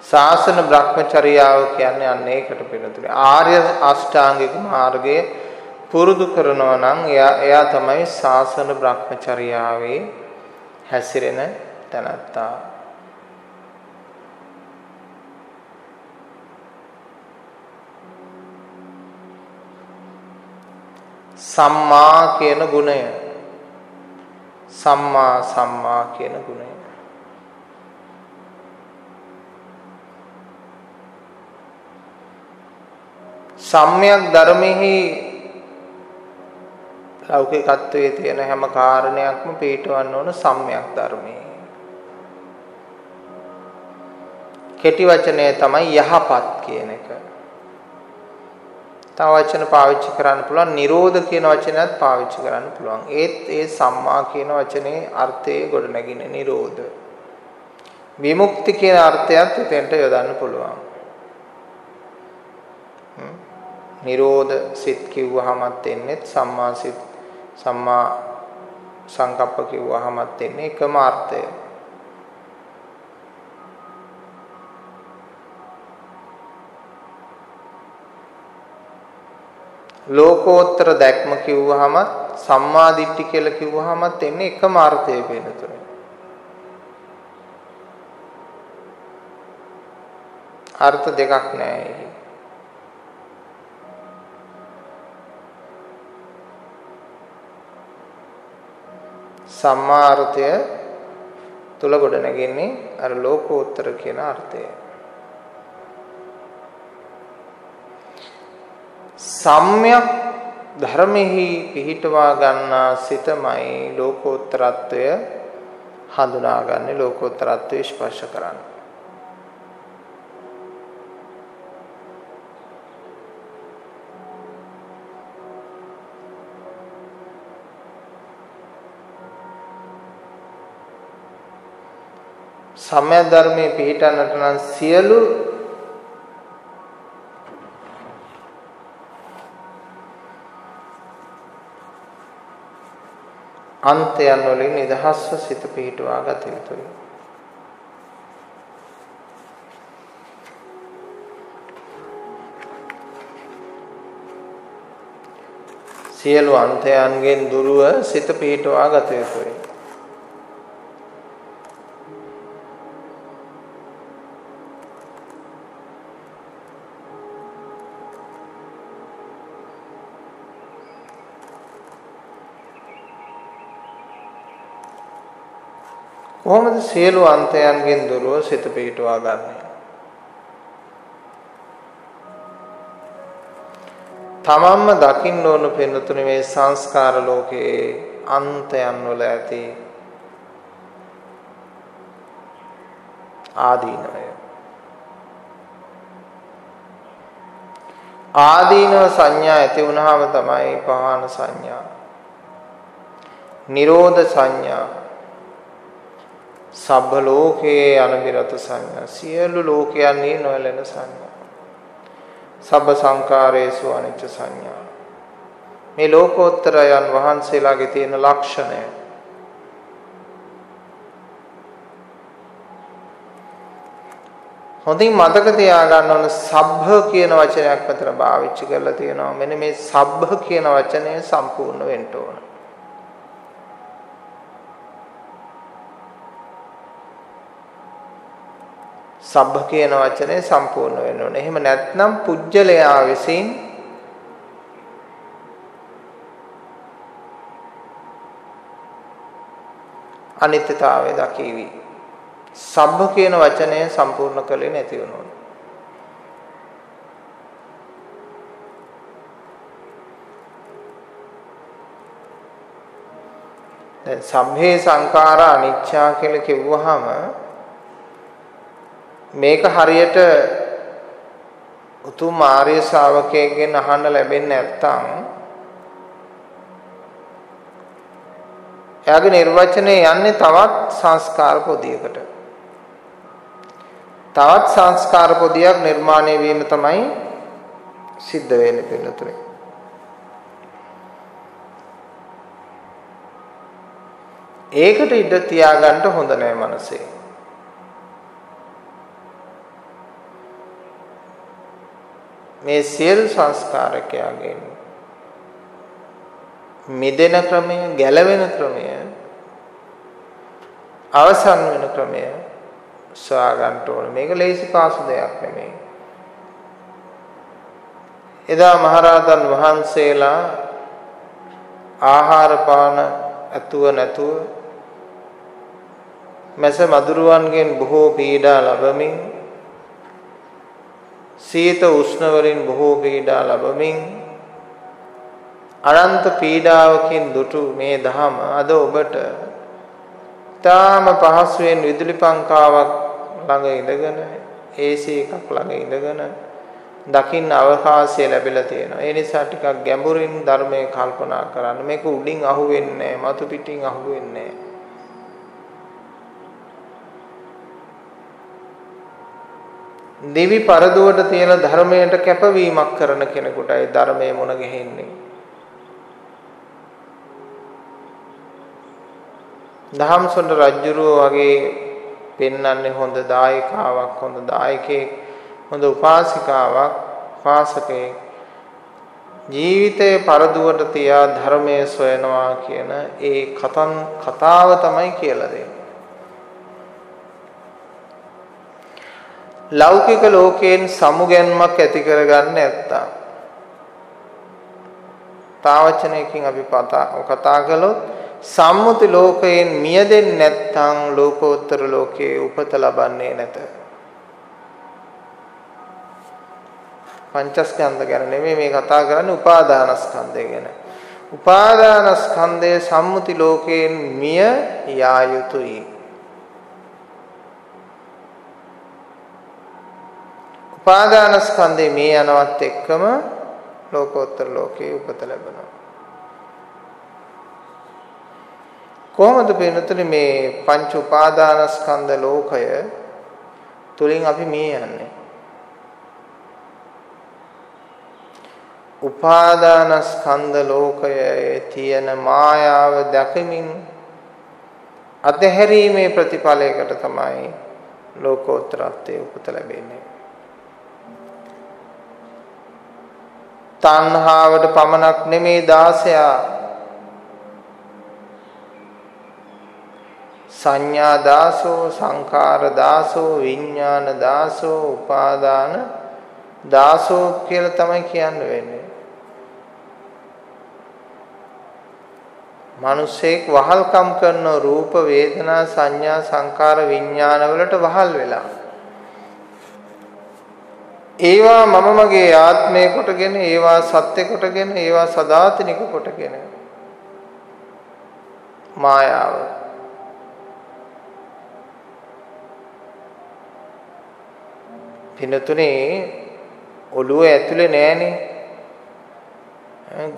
ශාසන බ්‍රහ්මචර්යාව කියන්නේ අන්න ඒකට පිළිතුරු. ආර්ය අෂ්ටාංගික මාර්ගය පුරුදු කරනවා නම් එයා තමයි ශාසන බ්‍රහ්මචර්යාවේ හැසිරෙන තැනැත්තා. සම්මා කියන ගුණය, සම්මා කියන ගුණය සම්‍යක් ධර්මෙහි ලෞකිකත්වයේ තියෙන හැම කාරණයක්ම පිළිටවන්න ඕන සම්‍යක් ධර්මයේ. කෙටි වචනය තමයි යහපත් කියන එක. තව වචන පාවිච්චි කරන්න පුළුවන්, නිරෝධ කියන වචනයත් පාවිච්චි කරන්න පුළුවන්. ඒ සම්මා කියන වචනේ අර්ථයේ ගොඩ නැගින්නේ නිරෝධ. විමුක්ති කියන අර්ථයත් උතෙන්ට යොදන්න පුළුවන්. නිරෝධ සිත් කිව්වහමත් එන්නේ සම්මා සිත්, සම්මා සංකප්ප කිව්වහමත් එන්නේ එකම අර්ථය. ලෝකෝත්තර දැක්ම කිව්වහමත් සම්මා දිට්ඨි කියලා කිව්වහමත් එන්නේ එකම අර්ථය වෙනතුරු. අර්ථ දෙකක් නෑ. සම්මාර්ථය තුල ගොඩ නැගෙන්නේ අර ලෝකෝත්තර කියන අර්ථය. සම්‍යක් ධර්මෙහි පිහිටවා ගන්නා සිතමයි ලෝකෝත්තරත්වය හඳුනාගන්නේ, ලෝකෝත්තරත්වය ස්පර්ශ කරන්නේ. සම්‍යක් ධර්මයේ පිහිටන්නට නම් සියලු අන්තයන් වලින් නිදහස්ව සිත පිහිටවා ගත යුතුයි. සියලු අන්තයන්ගෙන් දුරව සිත පිහිටවා ගත යුතුයි. කොහොමද සියලු අන්තයන්ගෙන් දුරව සිත පිහිටවා ගන්නේ? තමන්ම දකින්න ඕන පෙනුතුනේ මේ සංස්කාර ලෝකයේ අන්තයන් වල ඇති ආදීනවය. ආදීනව සංඥා ඇති වුනහම තමයි පහාන සංඥා, නිරෝධ සංඥා, සබ්බ ලෝකේ අනබිරත සංඥා, සියලු ලෝකයන්හි නොයැලෙන සංඥා, සබ්බ සංකාරේසු අනිච්ච සංඥා. මේ ලෝකෝත්තරයන් වහන්සේලාගේ තියෙන ලක්ෂණය. හොඳින් මතක තියාගන්න ඕන, සබ්බ කියන වචනයක් මෙතන පාවිච්චි කරලා තියෙනවා. මෙන්න මේ සබ්බ කියන වචනය සම්පූර්ණ වෙන්න ඕන. සබ්බ කියන වචනේ සම්පූර්ණ වෙන්න ඕනේ. එහෙම නැත්නම් පුජ්‍යලයා විසින් අනිත්‍යතාවය දකිවි. සබ්බ කියන වචනය සම්පූර්ණ කළේ නැති වුණොත්. දැන් සම්භේ සංඛාරා අනිච්චා කියලා කිව්වහම මේක හරියට උතුම් ආර්ය ශ්‍රාවකයෙක්ගෙන් අහන්න ලැබෙන්නේ නැත්නම් එයාගේ නිර්වචනය යන්නේ තවත් සංස්කාර පොදියකට. තවත් සංස්කාර පොදියක් නිර්මාණය වීම තමයි සිද්ධ වෙන්නේ පින්නතුනේ. ඒකට ඉඩ තියාගන්න හොඳ නැහැ මනසේ. මේ සියලු සංස්කාරකයන්ගෙන් මිදෙන ක්‍රමය, ගැලවෙන ක්‍රමය, අවසන් වෙන ක්‍රමය සොයා ගන්න ඕනේ. මේක ලේසි පාසු දෙයක් නෙමෙයි. එදා මහරහතන් වහන්සේලා ආහාර පාන ඇතුව නැතුව මැස මදුරුවන්ගෙන් බොහෝ පීඩා ලබමින්, සීත උෂ්ණ වලින් බොහෝ පීඩා ලබමින්, අනන්ත පීඩාවකින් දුටු මේ ධහම අද ඔබට තාම පහසුවෙන් විදුලි පංකාවක් ළඟ ඉඳගෙන, AC එකක් ළඟ ඉඳගෙන දකින්න අවකාශය ලැබිලා තියෙනවා. ඒ නිසා ටිකක් ගැඹුරින් ධර්මයේ කල්පනා කරන්න. මේක උඩින් අහුවෙන්නේ නැහැ, මතු පිටින් අහුවෙන්නේ නැහැ. දිවි පරදුවට තියෙන ධර්මයට කැපවීමක් කරන කෙනෙකුටයි ධර්මයේ මුණ ගැහෙන්නේ. දහම්සොඬ රජුරෝ වගේ පෙන්වන්නේ හොඳ දායකාවක්, හොඳ දායකයෙක්, හොඳ උපාසිකාවක්, උපාසකයෙක් ජීවිතේ පරදුවට තියා ධර්මයේ සොයනවා කියන ඒ කතාව තමයි කියලා දෙන්නේ. ලෞකික ලෝකයෙන් සමුගැන්මක් ඇති කරගන්න නැත්තම්, තාවචනයකින් අපි කතා කළොත් සම්මුති ලෝකයෙන් මියදෙන්නේ නැත්තම් ලෝකෝත්තර ලෝකයේ උපත ලබන්නේ නැත. පංචස්කන්ධ ගැන නෙමෙයි මේ කතා කරන්නේ, උපාදානස්කන්ධය ගැන. උපාදානස්කන්ධයේ සම්මුති ලෝකයෙන් මිය යා යුතුයි. උපාදානස්කන්ධේ මේ යනවත් එක්කම ලෝකෝත්තර ලෝකයේ උපත ලැබෙනවා. කොහොමද පින්නතුනි මේ පංච උපාදානස්කන්ධ ලෝකය තුලින් අපි මේ යන්නේ? උපාදානස්කන්ධ ලෝකයේ තියෙන මායාව දැකමින් අධහැරීමේ ප්‍රතිඵලයකට තමයි ලෝකෝත්තරත්වයේ උපත ලැබෙන්නේ. තණ්හාවට පමණක් නෙමේ දාසයා, සංඥා දාසෝ, සංඛාර දාසෝ, විඥාන දාසෝ, උපාදාන දාසෝ කියලා තමයි කියන්න වෙන්නේ. මිනිසෙක් වහල්කම් කරන රූප, වේදනා, සංඥා, සංඛාර, විඥාන වලට වහල් වෙලා ඒවා මම මගේ ආත්මය කොටගෙන, ඒවා සත්‍ය කොටගෙන, ඒවා සදාතනික කොටගෙන මායාව. පිනතුනේ ඔළුව ඇතුලේ නෑනේ.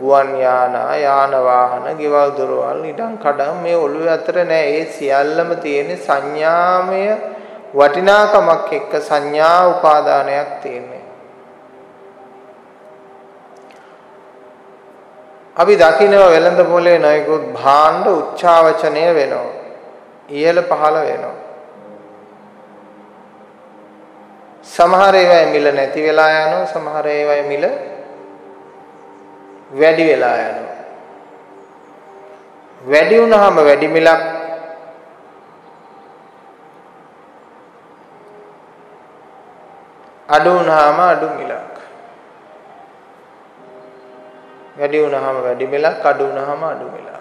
ගුවන් යාන, යාන වාහන, ගෙවල් දොරවල්, ඉඩම් කඩම් මේ ඔළුව අතර නෑ. ඒ සියල්ලම තියෙන සංඥාමය වටිනාකමක් එක්ක සංඥා උපාදානයක් තියෙන්නේ. අපි දකින්න වෙළඳ පොලේ නොයෙකුත් භාණ්ඩ උච්චාවචනය වෙනවා, ඉහළ පහළ වෙනවා. සමහර ඒවායේ මිල නැති වෙලා යනවා, සමහර ඒවායේ මිල වැඩි වෙලා යනවා. වැඩි වුණාම වැඩි මිලක්, අඩු වුණාම අඩු මිලක්. වැඩි වුණාම වැඩි මිලක්, අඩු වුණාම අඩු මිලක්.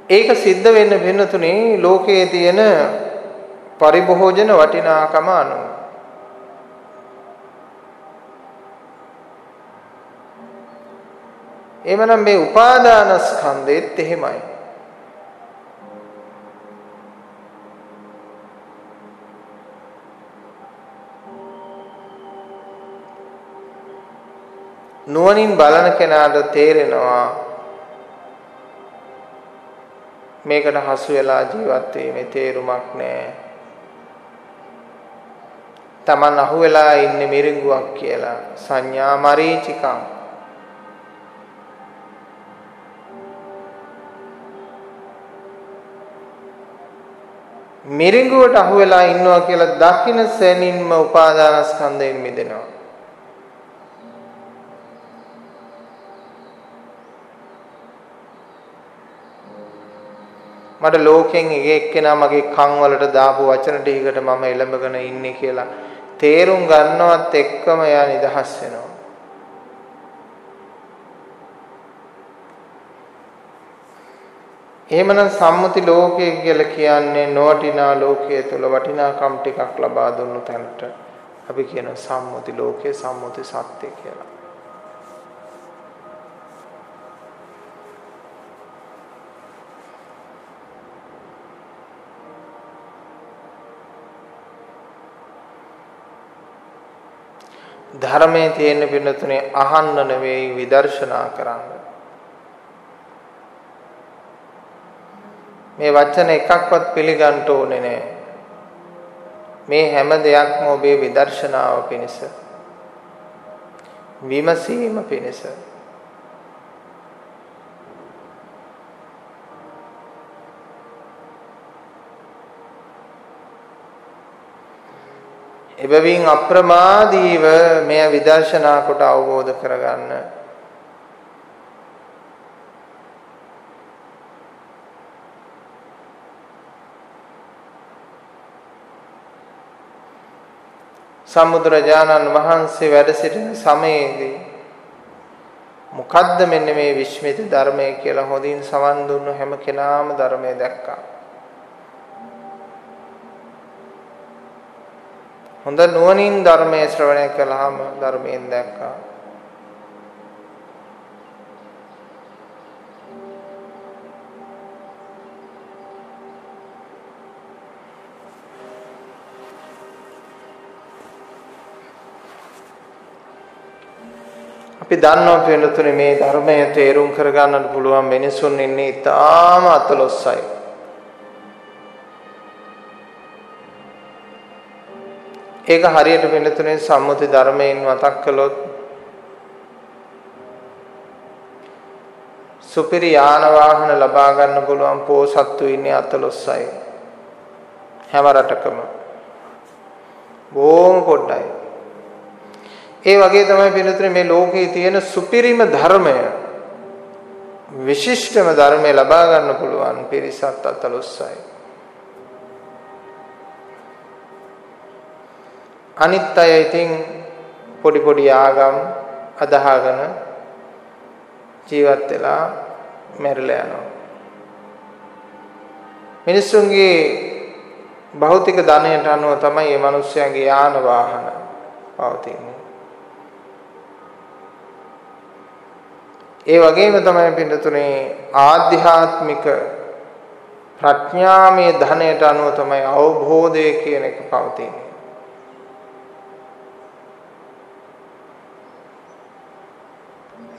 ඒක සිද්ධ වෙන්න වෙනතුනේ ලෝකයේ තියෙන පරිභෝජන වටිනාකම අනුව. එමනම් මේ උපාදානස්කන්ධෙත් එහෙමයි. නුවණින් බලන කෙනාට තේරෙනවා මේකට හසු වෙලා ජීවත් වීමේ තේරුමක් නැහැ. Taman අහු වෙලා ඉන්නේ මිරිඟුවක් කියලා සංඥා මරීචිකං. මිරිඟුවට අහු වෙලා ඉන්නවා කියලා දකින්න සෙනින්ම උපාදානස්කන්ධයෙන් මිදෙනවා. මට ලෝකෙන් එක එක්කෙනා මගේ කන් වලට දාපු වචන ටිකකට මම එළඹගෙන ඉන්නේ කියලා තේරුම් ගන්නවත් එක්කම එයා නිදහස් වෙනවා. එහෙමනම් සම්මුති ලෝකය කියලා කියන්නේ නොවටිනා ලෝකයේ තුල වටිනාකම් ටිකක් ලබා දුන්නු තැනට අපි කියන සම්මුති ලෝකයේ සම්මුති සත්‍ය කියලා. ධර්මයේ තියෙන පින්නතුනේ අහන්න නෙවෙයි විදර්ශනා කරන්න. මේ වචන එකක්වත් පිළිගන්න ඕනේ නැහැ. මේ හැම දෙයක්ම ඔබේ විදර්ශනාව පිණිස විමසීම පිණිස එබැවින් අප්‍රමාදීව මෙය විදර්ශනා කොට අවබෝධ කරගන්න. සම්බුදුරජාණන් වහන්සේ වැඩ සිටින සමයේදී මොකද්ද මෙන්න මේ විශ්මිත ධර්මය කියලා හොඳින් සවන් දුන්නු හැම කෙනාම ධර්මය දැක්කා. හොඳ නුවණින් ධර්මයේ ශ්‍රවණය කළාම ධර්මයෙන් දැක්කා. අපි දන්නවා පිළිතුරේ මේ ධර්මය තේරුම් කරගන්නට පුළුවන් මිනිසුන් ඉන්නේ ඊටාම අතලොස්සයි. ඒක හරියට පිළිතුරේ සම්මුති ධර්මයෙන් මතක් කළොත් සුපිරි යාන වාහන ලබා ගන්න පුළුවන් පොසත්තු ඉන්නේ අතලොස්සයි. හැම රටකම බොහොම පොඩ්ඩයි. ඒ වගේ තමයි පිළිතුරේ මේ ලෝකයේ තියෙන සුපිරිම ධර්මය විශිෂ්ටම ධර්මය ලබා ගන්න පුළුවන් පිරිසත් අතලොස්සයි. අනිත් අය ඉතින් පොඩි පොඩි ආගම් අදහාගෙන ජීවත් වෙලා මැරිලා යනවා. මිනිස්සුන්ගේ භෞතික ධනයට අනුව තමයි මේ මිනිස්යාගේ යාන වාහන පවතින්නේ. ඒ වගේම තමයි පිටුතුනේ ආධ්‍යාත්මික ප්‍රඥාමය ධනයට අනුව තමයි අවබෝධය කියන එක පවතින්නේ.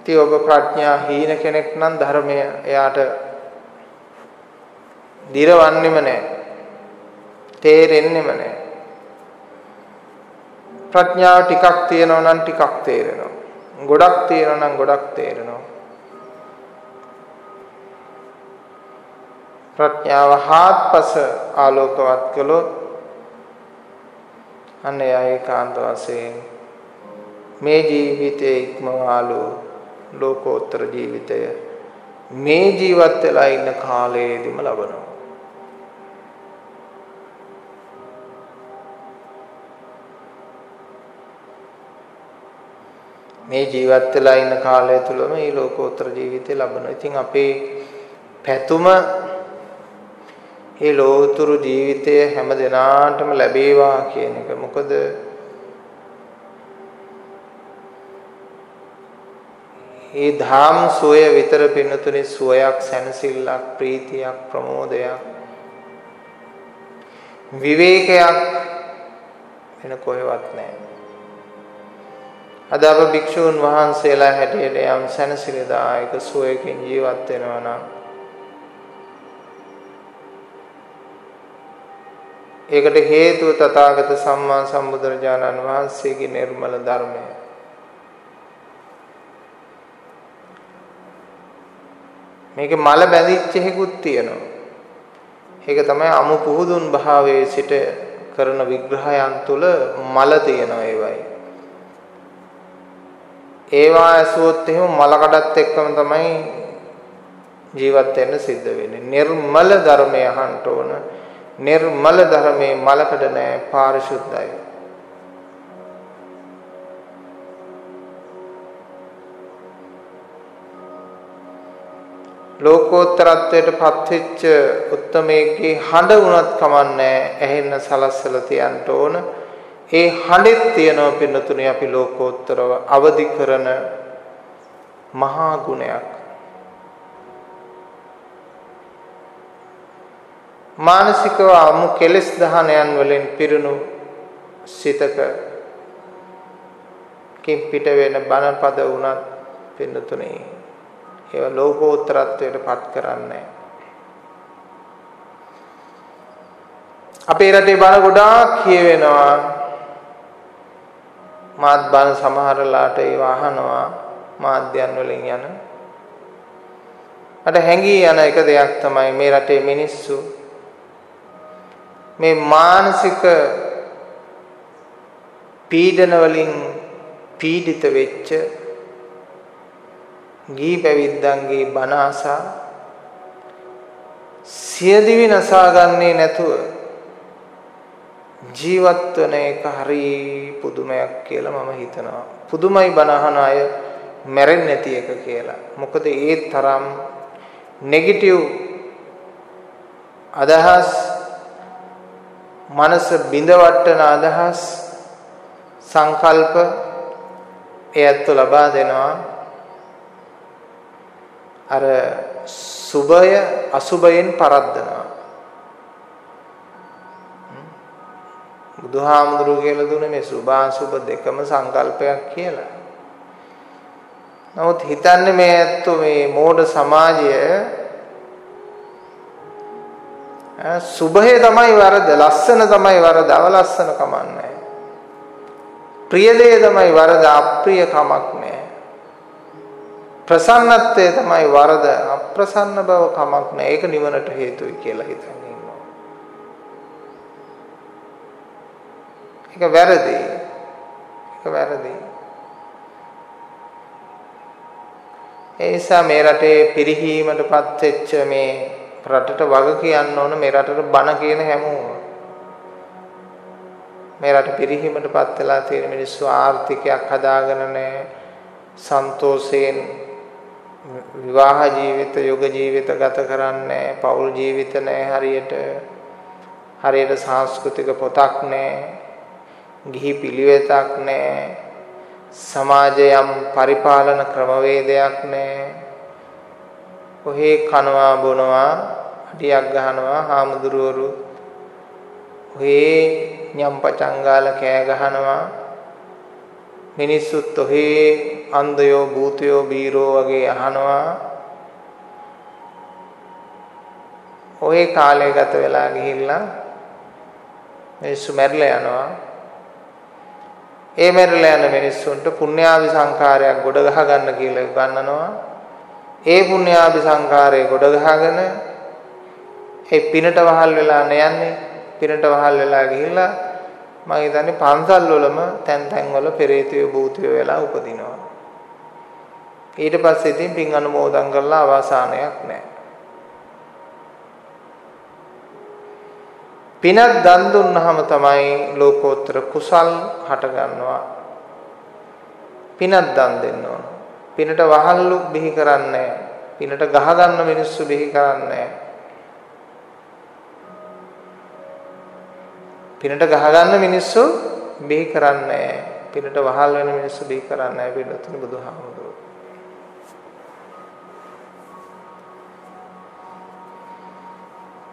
ඉතින් ඔබ ප්‍රඥා හීන කෙනෙක් නම් ධර්මය එයාට දිරවන්නෙම නැහැ. තේරෙන්නෙම නැහැ. ප්‍රඥාව ටිකක් තියෙනවා නම් ටිකක් තේරෙනවා. ගොඩක් තියෙනවා නම් ගොඩක් තේරෙනවා. ප්‍රඥාව හාත්පස ආලෝකවත් කළොත් අන්න ඒකාන්ත වශයෙන් මේ ජීවිතයේ ඉක්මවාලු ලෝකෝත්තර ජීවිතය මේ ජීවත් වෙලා ඉන්න කාලයේදීම ලබනවා. මේ ජීවත් වෙලා ඉන්න කාලය තුලම මේ ලෝකෝත්තර ජීවිතය ලබනවා. ඉතින් අපේ පැතුම මේ ලෝතුරු ජීවිතය හැම දිනාටම ලැබේවා කියන එක. මොකද ඒ ධාම් සෝය විතර පින්නතුනේ සෝයක් සැනසෙල්ලක් ප්‍රීතියක් ප්‍රමෝදයක් විවේකයක් වෙන කොහෙවත් නැහැ. අද අප භික්ෂූන් වහන්සේලා හැටියට යම් සැනසෙලදායක සෝයකින් ජීවත් වෙනවා නම් ඒකට හේතුව තථාගත සම්මා සම්බුදුරජාණන් වහන්සේගේ නිර්මල ධර්මය. මේකේ මල බැඳිච්ච හේකුත් තියෙනවා. ඒක තමයි අමු පුහුදුන් භාවයේ සිට කරන විග්‍රහයන් තුල මල තියෙනවා ඒවයි. ඒවා ඇසුවොත් එහෙම මල කඩත් එක්කම තමයි ජීවත් වෙන්න සිද්ධ වෙන්නේ. නිර්මල ධර්මය අහන්න ඕන. නිර්මල ධර්මයේ මලකඩ නැහැ, පාරිශුද්ධයි. ලෝකෝත්තරත්වයට පත්වෙච්ච උත්තමයේ හඬ වුණත් කමන්නේ ඇහෙන්න සලස්සලා තියන්න ඕන. ඒ හඬෙත් තියෙනවා පින්නතුනේ අපි ලෝකෝත්තරව අවදි කරන මහා ගුණයක්. මානසිකව අමු කෙලෙස් දහනයන් වලින් පිරුණු සිතක කිම් පිට වෙන බණපද වුණත් පින්නතුනේ ඒව ලෝකෝත්තරත්වයට පත් කරන්නේ. අපේ රටේ බණ ගොඩාක් කියවෙනවා. මාත් බණ සමහරලාට ඒව අහනවා මාධ්‍යයන් වලින් යන. මට හැඟී යන එක දෙයක් තමයි මේ රටේ මිනිස්සු මේ මානසික පීඩන වලින් පීඩිත වෙච්ච ගී පැවිද්දන්ගේ බණ ආසා සියදිවි නසා ගන්නේ නැතුව ජීවත් වෙන එක හරි පුදුමයක් කියලා මම හිතනවා. පුදුමයි බණ අහන අය මැරෙන්නේ නැති එක කියලා. මොකද ඒ තරම් නෙගටිව් අදහස් මනස බිඳවට්ටන අදහස් සංකල්ප එයත් ලබා දෙනවා. අර සුභය අසුභයෙන් පරද්දනවා. බුදුහාමුදුරුවෝ කියලා දුන්නේ මේ සුභ අසුභ දෙකම සංකල්පයක් කියලා. නමුත් හිතන්නේ මේ ඇත්තෝ මේ මෝඩ සමාජය සුභය තමයි වරද, ලස්සන තමයි වරද, අවලස්සන කමක් නැහැ. ප්‍රිය දේ තමයි වරද, අප්‍රිය කමක් නැහැ. ප්‍රසන්නත්වය තමයි වරද, අප්‍රසන්න බව කමක් නැහැ. ඒක නිවනට හේතුයි කියලා හිතන්නේ ඉන්නවා. ඒක වැරදි. ඒක වැරදි. ඒ නිසා මේ රටේ පිරිහීමටපත් වෙච්ච මේ රටට වග කියන්න ඕන මේ රටට බන කියන හැමෝම. මේ රට පිරිහීමටපත් වෙලා තියෙන මිනිස්සු ආර්ථිකයක් හදාගෙන නැහැ. සන්තෝෂයෙන් විවාහ ජීවිත, යෝග ජීවිත ගත කරන්නේ, පෞල් ජීවිත නැහැ හරියට සංස්කෘතික පොතක් නැහැ. ගිහි පිළිවෙතක් නැහැ. සමාජයම් පරිපාලන ක්‍රමවේදයක් නැහැ. ඔහේ කනවා බොනවා අඩියක් ගහනවා හාමුදුරුවරු. ඔහේ ඤම්පචංගාල කෑ ගහනවා. මිනිස්සුත් ඔහේ අන්ධයෝ භූතයෝ බීරෝ වගේ අහනවා. ඔහේ කාලය ගත වෙලා ගිහිල්ලා මිනිස්සු මැරිලා යනවා. ඒ මැරිලා යන මිනිස්සුන්ට පුණ්‍යාවි සංඛාරයක් ගොඩ ගහ ගන්න කියලා උගන්වනවා. ඒ පුණ්‍යාවි සංඛාරය ගොඩ ගහගෙන ඒ පිනට වහල් වෙලා යන්නේ. පිනට වහල් වෙලා ගිහිල්ලා මම හිතන්නේ පන්සල් වලම තැන් තැන් වල පෙරේතයෝ භූතයෝ වෙලා උපදිනවා. ඊට පස්සේ ඉතින් පින් අනුමෝදන් කරලා අවසානයක් නැහැ. පිනක් දන් දුන්නාම තමයි ලෝකෝත්තර කුසල් හට ගන්නවා. පිනක් දන් දෙන්න ඕන. පිනට වහල්ලු බිහි කරන්නේ, පිනට ගහ ගන්න මිනිස්සු බිහි කරන්නේ. පිනට ගහ ගන්න මිනිස්සු බිහි කරන්නේ. පිනට වහල් වෙන මිනිස්සු බිහි කරන්නේ පිළිතුරු බුදුහාමුදුරුවෝ.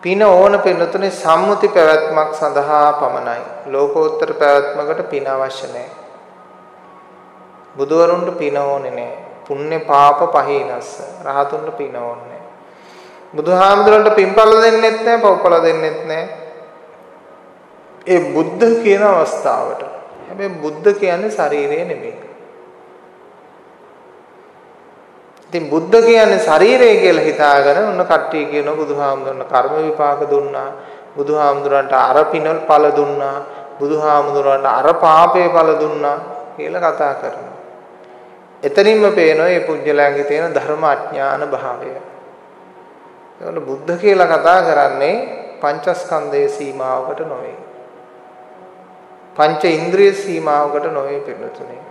පින ඕන පින්නතුනේ සම්මුති පැවැත්මක් සඳහා පමණයි. ලෝකෝත්තර පැවැත්මකට පින අවශ්‍ය නැහැ. බුදුවරුන්ට පින ඕනේ නැහැ. පුණ්‍ය පාප පහිනස්ස. රහතුන්ට පින ඕනේ නැහැ. බුදුහාමුදුරන්ට පින්පල දෙන්නෙත් නැහැ, පව්පල දෙන්නෙත් නැහැ. ඒ බුද්ධ කියන අවස්ථාවට. හැබැයි බුද්ධ කියන්නේ ශරීරය නෙමෙයි. ඉතින් බුද්ධ කියන්නේ ශරීරය කියලා හිතාගෙන ඔන්න කට්ටිය කියන බුදුහාමුදුරන්ට කර්ම විපාක දුන්නා. බුදුහාමුදුරන්ට අර පින ඵල දුන්නා. බුදුහාමුදුරන්ට අර පාපේ ඵල දුන්නා කියලා කතා කරනවා. එතනින්ම පේනවා මේ පුජ්‍යලයන්ගේ තියෙන ධර්ම අඥාන භාවය. ඒවල බුද්ධ කියලා කතා කරන්නේ පංචස්කන්ධයේ සීමාවකට නොවේ. පංච ඉන්ද්‍රිය සීමාවකට නොවේ පිළිතුනේ.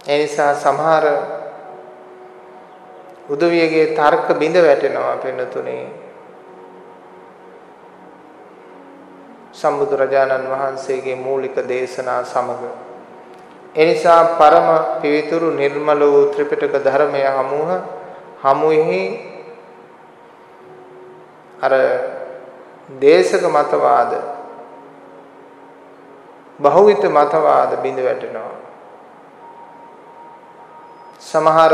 ඒ නිසා සමහර උදවියගේ තර්ක බිඳ වැටෙනවා පිළිතුනේ. සම්බුදුරජාණන් වහන්සේගේ මූලික දේශනා සමග එනිසා පරම පිවිතුරු නිර්මල වූ ත්‍රිපිටක ධර්මය හමුෙහි අර දේශක මතවාද බහුවිත මතවාද බිඳ වැටෙනවා. සමහර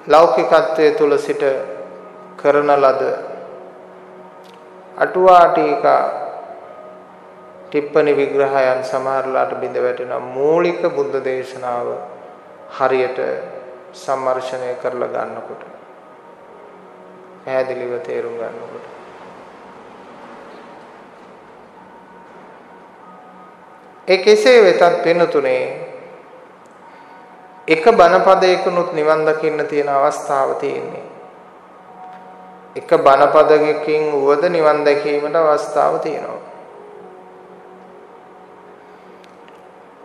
ලෞකිකත්වයේ තුල සිට කරන ලද අටුවා ටීකා ටිප්පණි විග්‍රහයන් සමහරලාට බිඳ වැටෙනවා. මූලික බුද්ධ දේශනාව හරියට සම්මර්ෂණය කරලා ගන්නකොට පැහැදිලිව තේරුම් ගන්නකොට ඒ කෙසේ වෙතත් වෙනතුනේ එක බණපදයකනුත් නිවන් දකින්න තියෙන අවස්ථාව තියෙන්නේ. එක බණපදයකින් උවද නිවන් දැකීමට අවස්ථාව තියෙනවා.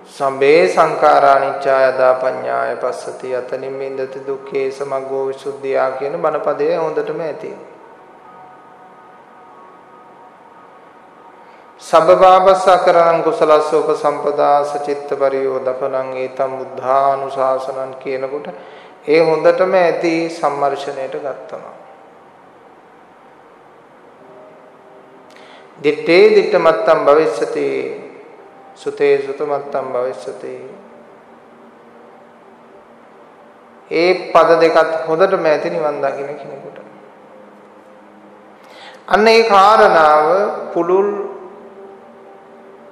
සම්බේ සංඛාරා නිච්ඡාය දාපඤ්ඤාය පස්සති යතනින් මින්දති දුක්ඛේ සමග්ගෝ විසුද්ධියා කියන බණපදය හොඳටම ඇති. සබ්බපාපස්සකරණං කුසලස්සෝප සම්පදා සචිත්ත පරියෝදපනං ඒතම් බුද්ධානුශාසනං කියනකොට ඒ හොඳටම ඇති සම්මර්ෂණයට ගන්නවා. දිත්තේ දිත්තමත්තම් භවිෂ්‍යති සුතේ සුතමත්තම් භවිෂ්‍යති. ඒ පද දෙකත් හොඳටම ඇති නිවන් දකින්න කෙනෙකුට. අන්න ඒ කාරණාව පුළුල්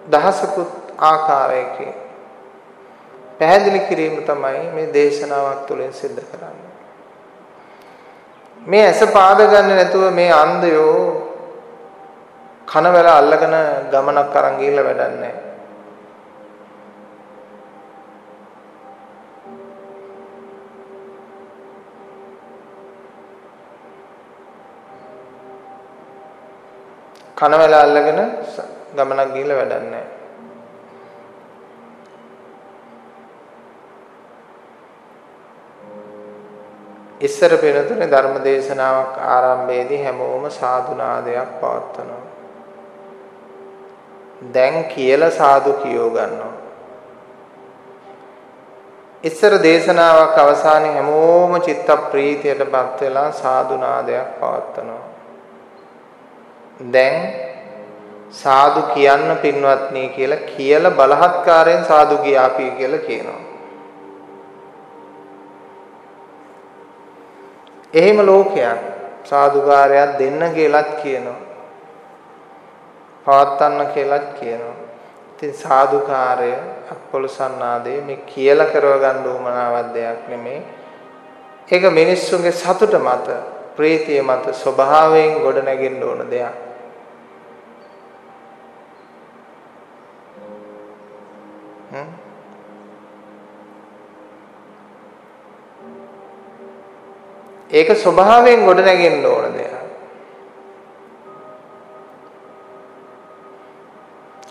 දහසකුත් ආකාරයකින් පැහැදිලි කිරීම තමයි මේ දේශනාවක් තුළින් සිද්ධ කරන්නේ. මේ ඇස පාද ගන්න නැතුව මේ අන්ධයෝ කනවැල අල්ලගෙන ගමනක් අරන් ගිහිල්ලා වැඩක් නැහැ. කනවැල අල්ලගෙන ගමනක් ගිහිල්ලා වැඩක් නැහැ. ඉස්සර පෙරතුනේ ධර්ම දේශනාවක් ආරම්භයේදී හැමෝම සාදු නාදයක් පවත්වනවා. දැන් කියලා සාදු කියෝ ගන්නවා. ඉස්සර දේශනාවක් අවසානයේ හැමෝම චිත්ත ප්‍රීතියටපත් වෙලා සාදු නාදයක් පවත්වනවා. දැන් සාදු කියන්න පින්වත්නි කියලා බලහත්කාරයෙන් සාදු කියාපි කියලා කියනවා. එහෙම ලෝකයක් සාදුකාරයක් දෙන්න කියලාත් කියනවා. පවත්වන්න කියලාත් කියනවා. ඉතින් සාදුකාරය අත්පොළසන්නාදේ මේ කියලා කරව ගන්න උවමනාවක් දෙයක් නෙමෙයි. ඒක මිනිස්සුන්ගේ සතුට මත, ප්‍රීතිය මත ස්වභාවයෙන් ගොඩ නැගෙන්න ඕන දෙයක්. ඒක ස්වභාවයෙන් ගොඩ නැගෙන්න ඕන දෙයක්.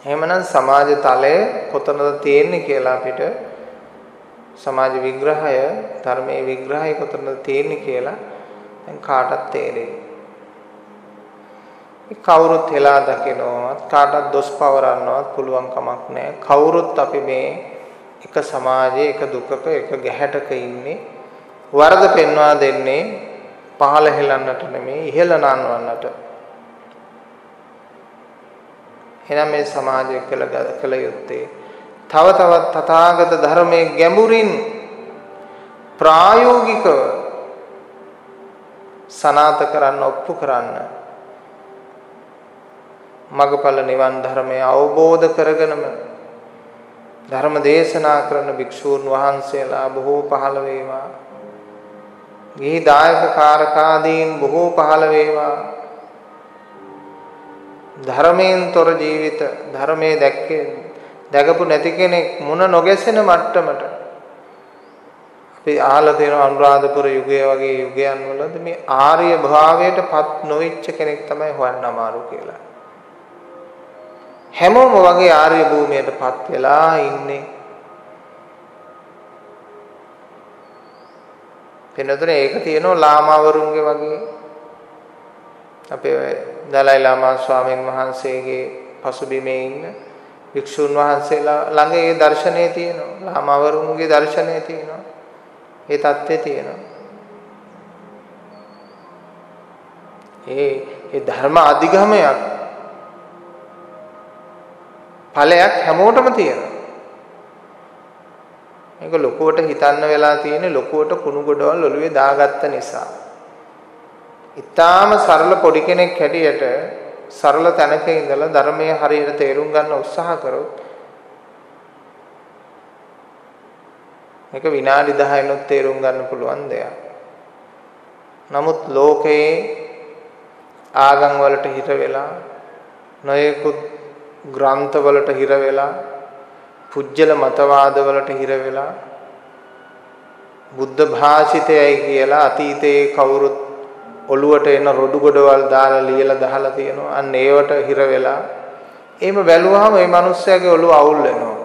එහෙමනම් සමාජ තලය කොතනද තියෙන්නේ කියලා අපිට සමාජ විග්‍රහය, ධර්මයේ විග්‍රහය කොතනද තියෙන්නේ කියලා දැන් කාටත් තේරෙයි. කවුරුත් heලා දකිනවත් කාටත් දොස් පවරන්නවත් පුළුවන් කමක් නැහැ. කවුරුත් අපි මේ එක සමාජයේ එක දුකක එක ගැහැටක ඉන්නේ. වරද පෙන්වා දෙන්නේ පහළ හෙලන්නට නෙමෙයි ඉහළ නන්වන්නට. එනම් මේ සමාජය කළ යුත්තේ තව තවත් තථාගත ධර්මයේ ගැඹුරින් ප්‍රායෝගිකව සනාත කරන්න ඔප්පු කරන්න මගපල නිවන් ධර්මය අවබෝධ කරගෙනම ධර්ම දේශනා කරන භික්ෂූන් වහන්සේලා බොහෝ පහළ වේවා. ගිහි දායක කාරකාදීන් බොහෝ පහළ වේවා. ධර්මයෙන් තොර ජීවිත ධර්මයේ දැකපු නැති කෙනෙක් මුණ නොගැසෙන මට්ටමට අපි අහලා තියෙන අනුරාධපුර යුගයේ වගේ යුගයන් වලද මේ ආර්ය භාවයටපත් නොවිච්ච කෙනෙක් තමයි හොයන්න අමාරු කියලා. හැමෝම වගේ ආර්ය භූමියටපත් වෙලා ඉන්නේ. වෙනතර ඒක තියෙනවා ලාමාවරුන්ගේ වගේ. අපේ දලයි ලාමා ස්වාමීන් වහන්සේගේ පසුබිමේ ඉන්න වික්ෂුන් වහන්සේලා ළඟ ඒ දර්ශනය තියෙනවා. ලාමාවරුන්ගේ දර්ශනය තියෙනවා. ඒ தත්ත්වය තියෙනවා. ඒ ධර්ම අධිගමයක් ඵලයක් හැමෝටම තියෙනවා. මේක ලොකුවට හිතන්න වෙලා තියෙන්නේ ලොකුවට කුණු ගොඩවල් ඔළුවේ දාගත්ත නිසා. ඊටාම සරල පොඩි කෙනෙක් හැටියට සරල තැනක ඉඳලා ධර්මයේ හරියට තේරුම් ගන්න උත්සාහ කරොත් මේක විනාඩි 10නොත් තේරුම් ගන්න පුළුවන් දෙයක්. නමුත් ලෝකයේ ආගම් වලට හිර වෙලා නොයෙකුත් ග්‍රන්ථ වලට හිර වෙලා පුජ්‍යල මතවාද වලට හිර වෙලා බුද්ධ භාෂිතයයි කියලා අතීතයේ කවුරුත් ඔළුවට එන රොඩු ගොඩවල් දාලා ලියලා දහලා තියෙනවා. අන්න ඒවට හිර වෙලා එහෙම බැලුවාම මේ මිනිස්සයාගේ ඔළුව අවුල් වෙනවා.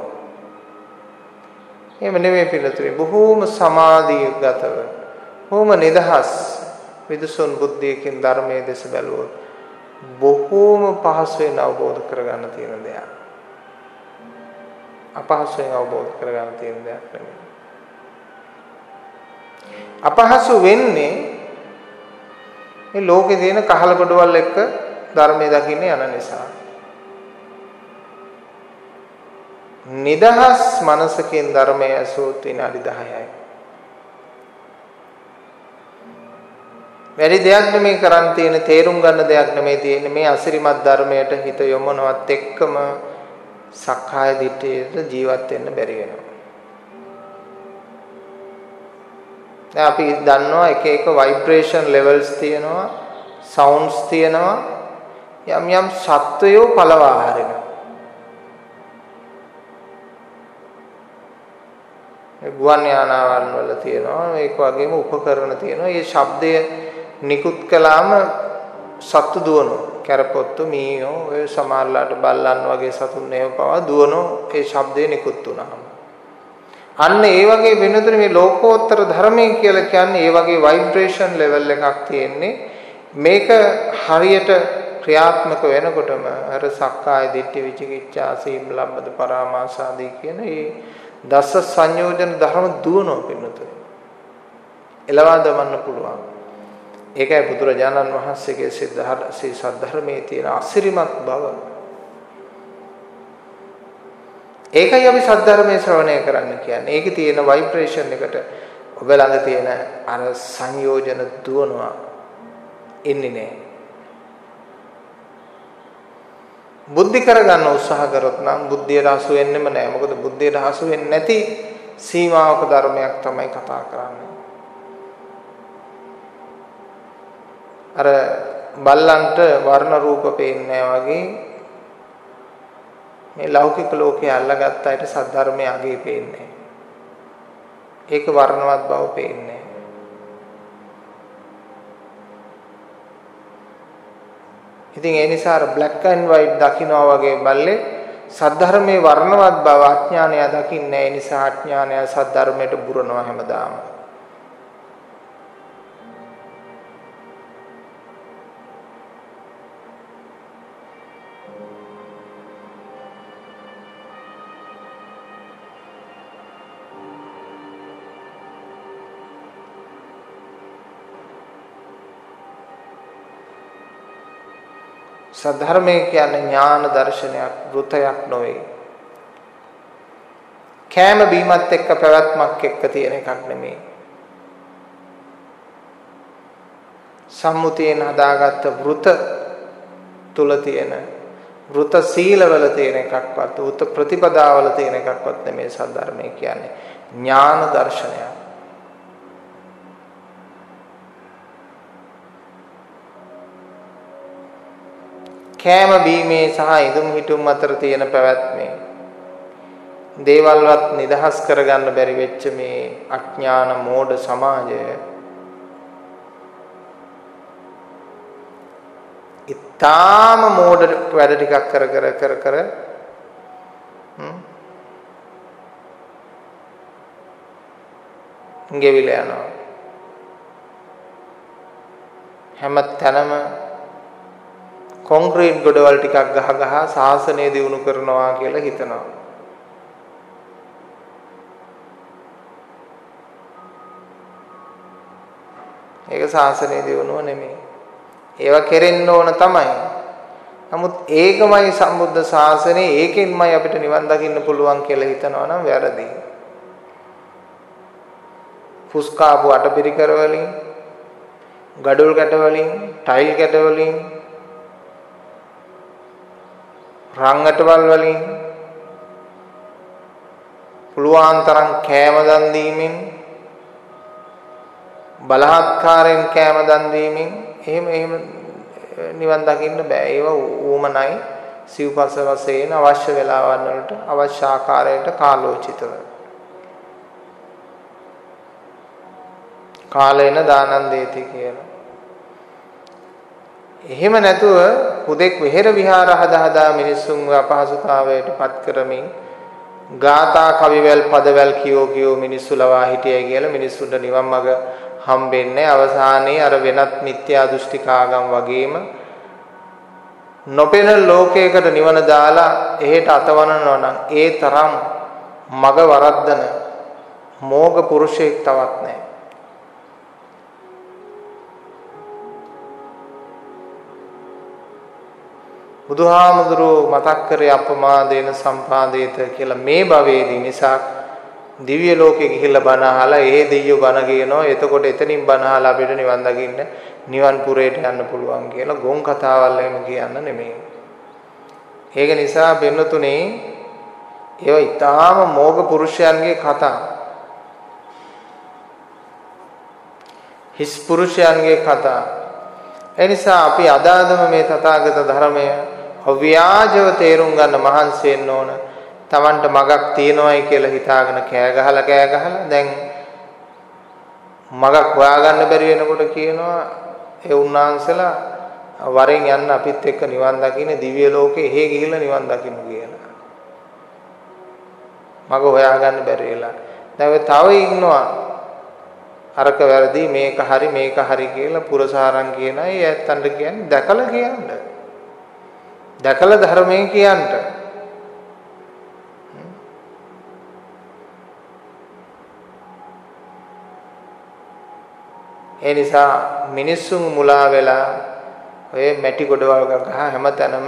එහෙම නෙමෙයි පිළිතුරේ. බොහෝම සමාධිගතව, බොහෝම නිදහස් විදුසුන් බුද්ධියකින් ධර්මයේ දෙස බැලුවොත් බොහෝම පහසුවෙන් අවබෝධ කරගන්න තියෙන දෙයක්. අපහසුයෙන් අවබෝධ කරගන්න තියෙන දෙයක් නෙමෙයි. අපහසු වෙන්නේ මේ ලෝකේ තියෙන කහල ගොඩවල් එක්ක ධර්මයේ දකින්න යන නිසා. නිදහස් මනසකින් ධර්මය ඇසුවොත් විනාඩි 10යි. වැඩි දෙයක් නෙමෙයි කරන්න තියෙන, තේරුම් ගන්න දෙයක් නෙමෙයි තියෙන්නේ. මේ අසිරිමත් ධර්මයට හිත යොමනවත් එක්කම සක්කාය දිට්ඨියට ජීවත් වෙන්න බැරි වෙනවා. දැන් අපි දන්නවා එක එක ভাইබ්‍රේෂන් ලෙවල්ස් තියෙනවා, සවුන්ඩ්ස් තියෙනවා. යම් යම් සත්වයෝ පළවා හරිනවා. ගුවන් යානාවල් වල තියෙනවා, ඒක වගේම උපකරණ තියෙනවා. මේ ශබ්දය නිකුත් කළාම සත්තු දුවනවා. කැරපොත්තු, මීයෝ, ඔය සමහරලාට බල්ලන් වගේ සතුන් ඒව පවා දුවනවා ඒ ශබ්දය නිකුත් වුණාම. අන්න ඒ වගේ වෙනතුනේ මේ ලෝකෝත්තර ධර්මයේ කියලා කියන්නේ ඒ වගේ ভাইබ්‍රේෂන් ලෙවල් එකක් තියෙන්නේ. මේක හරියට ක්‍රියාත්මක වෙනකොටම අර සක්කාය දිට්ඨි විචිකිච්ඡා සීලබ්බද පරාමාසාදී කියන මේ දස සංයෝජන ධර්ම දුවනවා පින්නතුනේ. එලවා දමන්න පුළුවන්. ඒකයි බුදුරජාණන් වහන්සේගේ සද්ධර්මයේ තියෙන අසිරිමත් බව. ඒකයි අපි සද්ධර්මයේ ශ්‍රවණය කරන්න කියන්නේ. ඒකේ තියෙන ভাইබ්‍රේෂන් එකට ඔබ ළඟ තියෙන අර සංයෝජන දුවනවා ඉන්නේ නැහැ. බුද්ධි කරගන්න උත්සාහ කරොත් නම් බුද්ධියට හසු වෙන්නෙම නැහැ. මොකද බුද්ධියට හසු වෙන්නේ නැති සීමාවක ධර්මයක් තමයි කතා කරන්නේ. අර බල්ලන්ට වර්ණ රූප පේන්නේ වගේ මේ ලෞකික ලෝකයේ අල්ලගත්ත අයට සද්ධර්මයේ අගේ පේන්නේ. ඒක වර්ණවත් බව පේන්නේ. ඉතින් ඒ නිසා අර black and white දකින්නවා වගේ බල්ලේ සද්ධර්මයේ වර්ණවත් බව අඥානය දකින්නේ. ඒ නිසා අඥානය සද්ධර්මයට බුරනවා හැමදාම. සද්ධර්මය කියන්නේ ඥාන දර්ශනයක්, වෘතයක් නොවේ. කෑම බීමත් එක්ක පැවැත්මක් එක්ක තියෙන එකක් නෙමෙයි. සම්මුතියෙන් හදාගත්ත වෘත තුල තියෙන වෘත සීලවල තියෙන එකක්වත් වෘත ප්‍රතිපදාවල තියෙන එකක්වත් නෙමෙයි සද්ධර්මය කියන්නේ. ඥාන දර්ශනයක්. කෑම බීමේ සහ ඉදුම් හිටුම් අතර තියෙන පැවැත්මේ දේවල්වත් නිදහස් කරගන්න බැරි වෙච්ච මේ අඥාන මෝඩ සමාජය ඉතාම මෝඩ වැඩ ටිකක් කර ගෙවිලා යනවා. හැම තැනම කොන්ක්‍රීට් ගොඩවල් ටිකක් ගහ සාසනය දියුණු කරනවා කියලා හිතනවා. ඒක සාසනය දියුණුව නෙමෙයි. ඒවා කෙරෙන්න ඕන තමයි. නමුත් ඒකමයි සම්බුද්ධ ශාසනය, ඒකෙන්මයි අපිට නිවන් දකින්න පුළුවන් කියලා හිතනවා නම් වැරදි. පුස්කාපු අටපිරිකර වලින්, ගඩොල් කැට වලින්, ටයිල් කැට වලින්, රන් අටවල් වලින් පුළුවන් තරම් කෑම දන් දීමෙන්, බලහත්කාරයෙන් කෑම දන් දීමෙන් එහෙම නිවන් දකින්න බෑ. ඒවා ඌමනයි සිව්පස්ස වශයෙන් අවශ්‍ය වෙලාවන් වලට අවශ්‍ය ආකාරයට කාලෝචිතව. කාලේන දානං දේති කියලා. එහෙම නැතුව හුදෙක් වෙහෙර විහාර හදා මිනිස්සුන්ව අපහසුතාවයට පත් කරමින් ගාථා කවිවැල් පදවැල් කියෝ මිනිස්සු ලවා හිටියයි කියලා මිනිස්සුන්ට නිවන් මඟ හම්බෙන්නේ අවසානයේ අර වෙනත් මිත්‍යා දෘෂ්ටික ආගම් වගේම නොපෙනෙන ලෝකයකට නිවන දාලා එහෙට අතවනනවා නම් ඒ තරම් මග වරද්දන මෝග පුරුෂයෙක් තවත් නැහැ. බුදුහාමුදුරුවෝ මතක් කරේ අපමාදේන සම්පාදේත කියලා මේ භවයේදී නිසා දිව්‍ය ලෝකෙ ගිහිල්ලා බණ අහලා ඒ දෙයියෝ බණ කියනවා. එතකොට එතනින් බණ අහලා අපිට නිවන් දකින්න නිවන් පුරේට යන්න පුළුවන් කියලා ගොන් කතාවල් එහෙම කියන්න නෙමෙයි. ඒක නිසා බෙන්නතුනේ ඒවා ඊටාම මෝග පුරුෂයන්ගේ කතා. හිස් පුරුෂයන්ගේ කතා. ඒ නිසා අපි අදාදම මේ තථාගත ධර්මය අව්‍යාජව තේරුම් ගන්න මහන්සි වෙන්න ඕන. Tamanට මගක් තියනවායි කියලා හිතාගෙන කෑ ගහලා දැන් මගක් හොයාගන්න බැරි වෙනකොට කියනවා ඒ උන්වහන්සේලා වරෙන් යන්න අපිත් එක්ක නිවන් දකින්න දිව්‍ය ලෝකේ එහෙ ගිහිල්ලා නිවන් දකින්න කියලා. මග හොයාගන්න බැරි වෙලා. දැන් තව ඉන්නවා අරක වැරදි මේක හරි කියලා පුරසාරං කියන අය ඇත්තන්ට කියන්නේ දැකලා කියන්න. දැකලා ධර්මයේ කියන්න. ඒ නිසා මිනිස්සුන් මුලා වෙලා ඔය මැටි ගොඩවල් ගහ හැමතැනම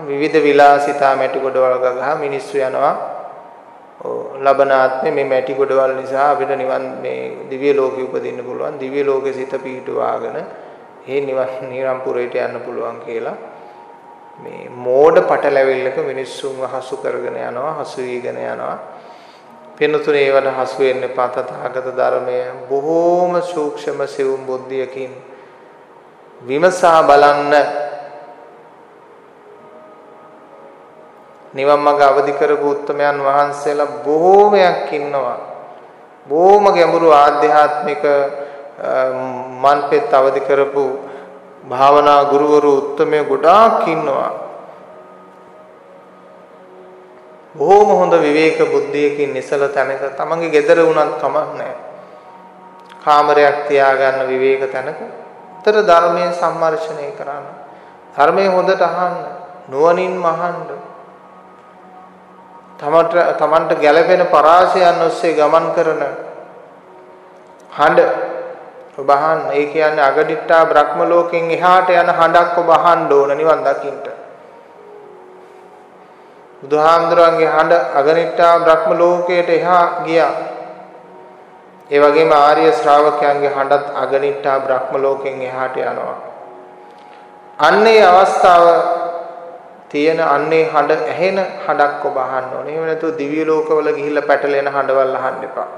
විවිධ විලාසිතා මැටි ගොඩවල් ගහ මිනිස්සු යනවා. ලබන ආත්මේ මේ මැටි ගොඩවල් නිසා අපිට නිවන් මේ දිව්‍ය ලෝකෙ උපදින්න පුළුවන්. දිව්‍ය ලෝකෙ සිත පිහිටුවාගෙන ඒ නිවන් පුරේට යන්න පුළුවන් කියලා මේ මෝඩ පටලැවිල්ලක මිනිස්සුන්ව හසු කරගෙන යනවා, හසු වීගෙන යනවා. පින්නතුනේ ඒවට හසු වෙන්න එපා. තථාගත ධර්මය බොහෝම සූක්ෂම සිවුම් බුද්ධියකින් විමසා බලන්න නිවන් මඟ අවදි කරපු උත්තමයන් වහන්සේලා බොහෝමයක් ඉන්නවා. බොහෝම ගැඹුරු ආධ්‍යාත්මික මන්පෙත් අවදි කරපු භාවනා ගුරුවරු උත්තමයෝ ගොඩාක් ඉන්නවා. බොහෝම හොඳ විවේක බුද්ධියකින් නිසල තැනක තමන්ගේ ගෙදර වුණත් කමක් නැහැ. කාමරයක් තියාගන්න විවේක තැනක උතර ධර්මයෙන් සම්මර්ෂණය කරන්න. ධර්මයේ හොඳට අහන්න, නුවණින්ම අහන්න. තමන්ට ගැළපෙන පරාසයන් ඔස්සේ ගමන් කරන හඬ ඔබ අහන්න. ඒ කියන්නේ අගනිට්ටා බ්‍රහ්ම ලෝකෙන් එහාට යන හඬක් ඔබ අහන්න ඕන නිවන් දකින්න. බුදුහාමුදුරන්ගේ හඬ අගනිට්ටා බ්‍රහ්ම ලෝකයට එහා ගියා. ඒ වගේම ආර්ය ශ්‍රාවකයන්ගේ හඬත් අගනිට්ටා බ්‍රහ්ම ලෝකෙන් එහාට යනවා. අන්නේ අවස්ථාව තියෙන අන්නේ හඬ ඇහෙන හඬක් ඔබ අහන්න ඕනේ. එහෙම නැතුව දිව්‍ය ලෝකවල ගිහිල්ලා පැටලෙන හඬවල් අහන්න එපා.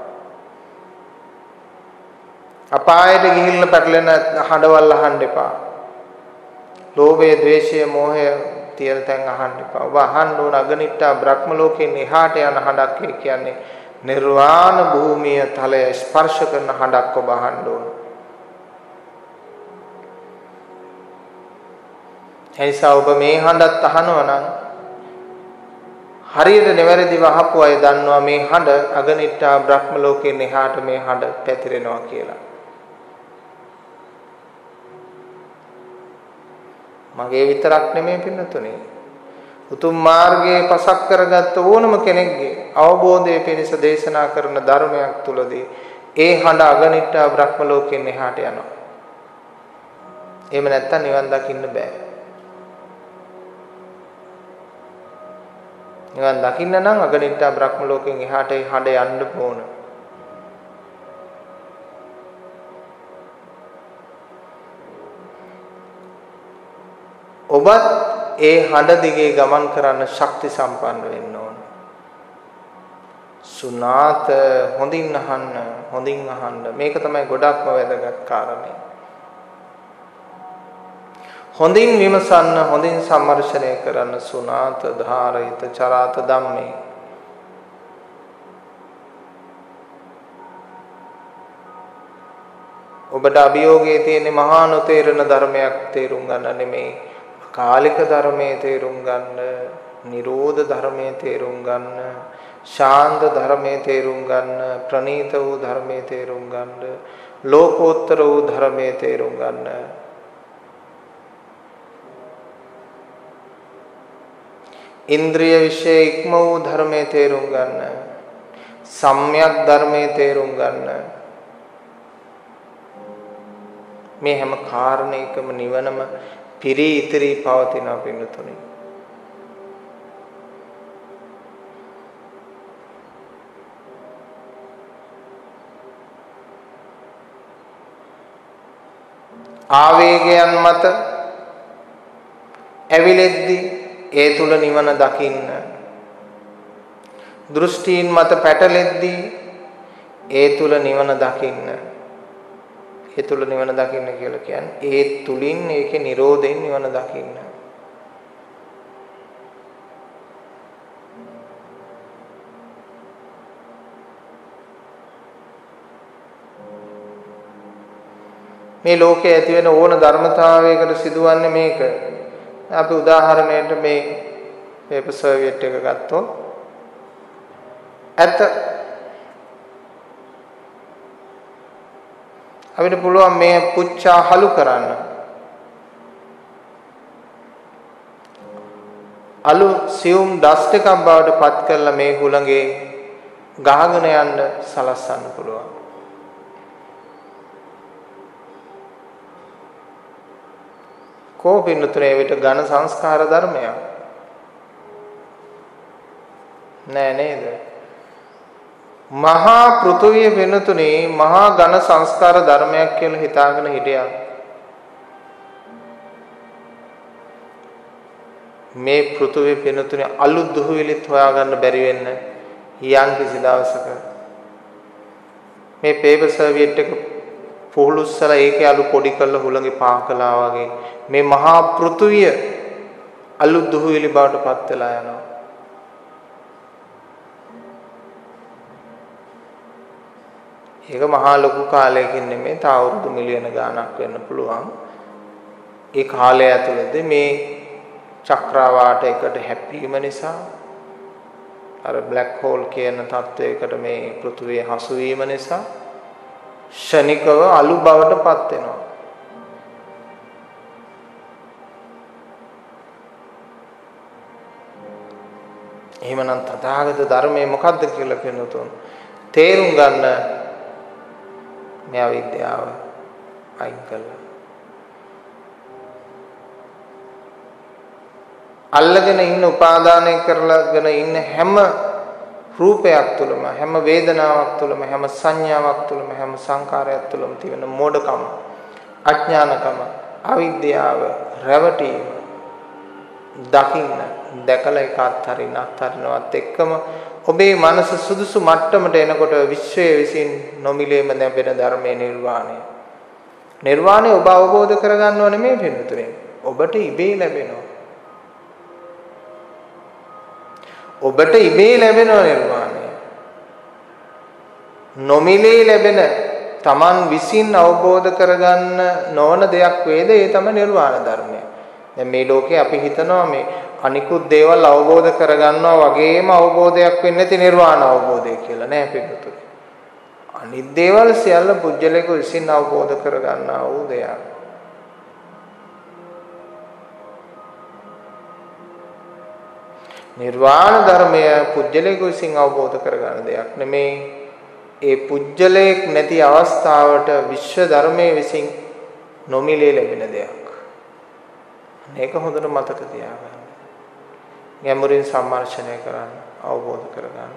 අපායට ගිහිල්ලා පැටලෙන හඬවල් අහන්න එපා. ලෝභය, ද්වේෂය, මෝහය තියෙන තැන් අහන්න එපා. ඔබ අහන්න ඕන අගනිට්ටා බ්‍රහ්ම ලෝකෙන් එහාට යන හඬක්. ඒ කියන්නේ නිර්වාණ භූමිය තලය ස්පර්ශ කරන හඬක් ඔබ අහන්න ඕන. එනිසා ඔබ මේ හඬත් අහනවා නම් හරියට නිවැරදිව අහපු අය දන්නවා මේ හඬ අගනිට්ටා බ්‍රහ්ම ලෝකෙන් එහාට මේ හඬ පැතිරෙනවා කියලා. මගේ විතරක් නෙමෙයි පින්නතුනේ. උතුම් මාර්ගයේ පසක් කරගත්ත ඕනම කෙනෙක්ගේ අවබෝධය පිණිස දේශනා කරන ධර්මයක් තුලදී ඒ හඬ අගනිට්ටා බ්‍රහ්ම ලෝකෙන් එහාට යනවා. එහෙම නැත්තම් නිවන් දකින්න බෑ. නිවන් දකින්න නම් අගනිට්ටා බ්‍රහ්ම ලෝකෙන් එහාට ඒ හඬ යන්න ඕන. ඔබත් ඒ හඬ දිගේ ගමන් කරන්න ශක්ති සම්පන්න වෙන්න ඕන. සුනාත හොඳින් අහන්න. මේක තමයි ගොඩක්ම වැදගත් කාරණේ. හොඳින් විමසන්න, හොඳින් සම්මර්ෂණය කරන්න. සුනාත ධාරයිත චරාත ධම්මේ. ඔබට අභියෝගයේ තියෙන මහා නොතේරෙන ධර්මයක් තේරුම් ගන්න නෙමෙයි. කාලික ධර්මයේ තේරුම් ගන්න, නිරෝධ ධර්මයේ තේරුම් ගන්න, ශාන්ත ධර්මයේ තේරුම් ගන්න, ප්‍රණීත වූ ධර්මයේ තේරුම් ගන්න, ලෝකෝත්තර වූ ධර්මයේ තේරුම් ගන්න. ඉන්ද්‍රිය විෂය ඉක්ම වූ ධර්මයේ තේරුම් ගන්න, සම්‍යක් ධර්මයේ තේරුම් ගන්න. මේ හැම කාරණයකම නිවනම පිරී ඉතිරි පවතින පින්නතුනි. ආවේගයන් මත ඇවිලෙද්දී ඒ තුල නිවන දකින්න. දෘෂ්ටීන් මත පැටලෙද්දී ඒ තුල නිවන දකින්න. ඒ තුල නිවන දකින්න කියලා කියන්නේ ඒ තුලින් ඒකේ නිරෝධයෙන් නිවන දකින්න. මේ ලෝකයේ ඇති වෙන ඕන ධර්මතාවයකට සිදුවන්නේ මේක. අපි උදාහරණයට මේ පේපර් සර්වියට් එක ගත්තොත් ඇත්ත අපිට පුළුවන් මේ පුච්චා හලු කරන්න. අලු සියුම් ඩස්ට් එකක් බවට පත් කරලා මේ හුළඟේ ගහගෙන යන්න සලස්සන්න පුළුවන්. කෝපින්නතුනේ විට ඝන සංස්කාර ධර්මයක් නෑ නේද? මහා පෘථුවිය වෙනතුනේ මහා ඝන සංස්කාර ධර්මයක් කියලා හිතාගෙන හිටියා. මේ පෘථුවිය වෙනතුනේ අලුත් දුහවිලිත් හොයාගන්න බැරි වෙන්න යම් කිසි දවසක මේ පේපර් සර්වියට් එක පුහුළුස්සලා ඒකේ අලු පොඩි කරලා හුළඟේ පාකලා වගේ මේ මහා පෘථුවිය අලුත් දුහවිලි බවට පත් වෙලා යනවා. ඒක මහා ලොකු කාලයකින් නෙමෙයි, තා අවුරුදු මිලියන ගාණක් වෙන්න පුළුවන්. ඒ කාලය ඇතුළතදී මේ චක්‍රාවාට එකට හැප්පීම නිසා අර බ්ලැක් හෝල් කියන තත්වයකට මේ පෘථුවිය හසු වීම නිසා ෂණිකව අලු බවට පත් වෙනවා. එහෙමනම් තථාගත ධර්මයේ මොකද්ද කියලා කියනතොත් තේරුම් ගන්න මේ අවිද්‍යාව. අයින් කළා. අල්ලගෙන ඉන්න උපාදානය කරලාගෙන ඉන්න හැම රූපයක් තුළම හැම වේදනාවක් තුළම හැම සංඥාවක් තුළම හැම සංකාරයක් තුළම තියෙන මෝඩකම අඥානකම අවිද්‍යාව රැවටීම දකින්න දැකලා ඒක අත්හරිනවත් එක්කම ඔබේ මනස සුදුසු මට්ටමට එනකොට විශ්වයේ විසින් නොමිලේම ලැබෙන ධර්මයේ නිර්වාණය ඔබ අවබෝධ කරගන්නව නෙමෙයි පින්තුනේ ඔබට ඉබේ ලැබෙනවා. ඔබට ඉබේ ලැබෙනවා නිර්වාණය. නොමිලේ ලැබෙන Taman විසින් අවබෝධ කරගන්න නොවන දෙයක් වේද ඒ තමයි නිර්වාණ ධර්මය. දැන් මේ ලෝකේ අපි හිතනවා මේ අනිකුත් දේවල් අවබෝධ කරගන්නවා වගේම අවබෝධයක් වෙන්නේ නැති නිර්වාණ අවබෝධය කියලා නෑ පිටුතුනේ. අනිත් දේවල් සියල්ල පුජ්‍යලේක විසින් අවබෝධ කරගන්නා වූ දෙයක්. නිර්වාණ ධර්මය පුජ්‍යලේක විසින් අවබෝධ කරගන්න දෙයක් නෙමෙයි. ඒ පුජ්‍යලේක් නැති අවස්ථාවට විශ්ව ධර්මයේ විසින් නොමිලේ ලැබෙන දෙයක්. මේක හොඳට මතක තියාගන්න. ගැඹුරින් සම්මර්ෂණය කරන්න, අවබෝධ කරගන්න.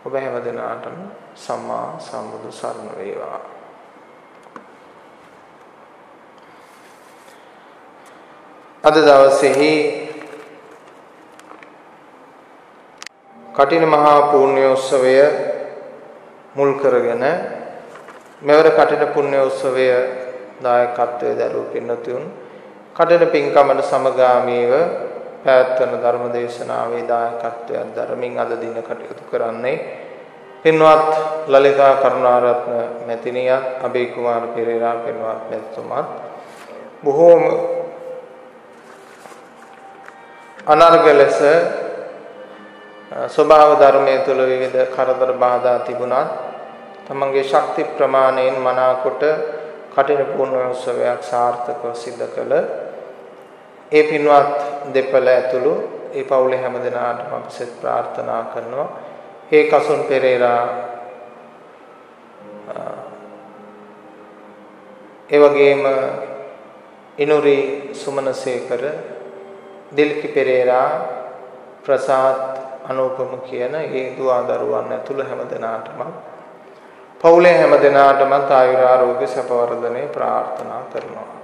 ඔබ හැම දිනාටම සම්මා සම්බුදු සරණ වේවා. අද දවසේහි කටින මහා පුණ්‍යෝත්සවය මුල් කරගෙන මෙවර කටින පුණ්‍යෝත්සවය දායකත්වයේ දරූ පින්තුන් කටින පින්කමට සමගාමීව පැවැත්වන ධර්ම දේශනාවේ දායකත්වයක් දරමින් අද දින කටයුතු කරන්නේ පින්වත් ලලිතා කරුණාරත්න මැතිණියත් අබේ කුමාර පෙරේරා පින්වත් මැතිතුමත් බොහෝම අනර්ග ලෙස ස්වභාව ධර්මයේ තුල විවිධ කරදර බාධා තිබුණත් තමන්ගේ ශක්ති ප්‍රමාණයෙන් මනාකොට කටින පුණ්‍යෝත්සවයක් සාර්ථකව සිදු කළ ඒ පින්වත් දෙපළ ඇතුළු ඒ පවුලේ හැම දෙනාටම අපි සෙත් ප්‍රාර්ථනා කරනවා. ඒ කසුන් පෙරේරා ඒ වගේම ඉනුරි සුමනසේකර දිල්කි පෙරේරා ප්‍රසාද් අනුපම කියන ඒ දුවා දරුවන් ඇතුළු හැම දෙනාටම පවුලේ හැම දෙනාටම ආයුර ආරෝග්‍ය සැප වර්ධනය ප්‍රාර්ථනා කරනවා.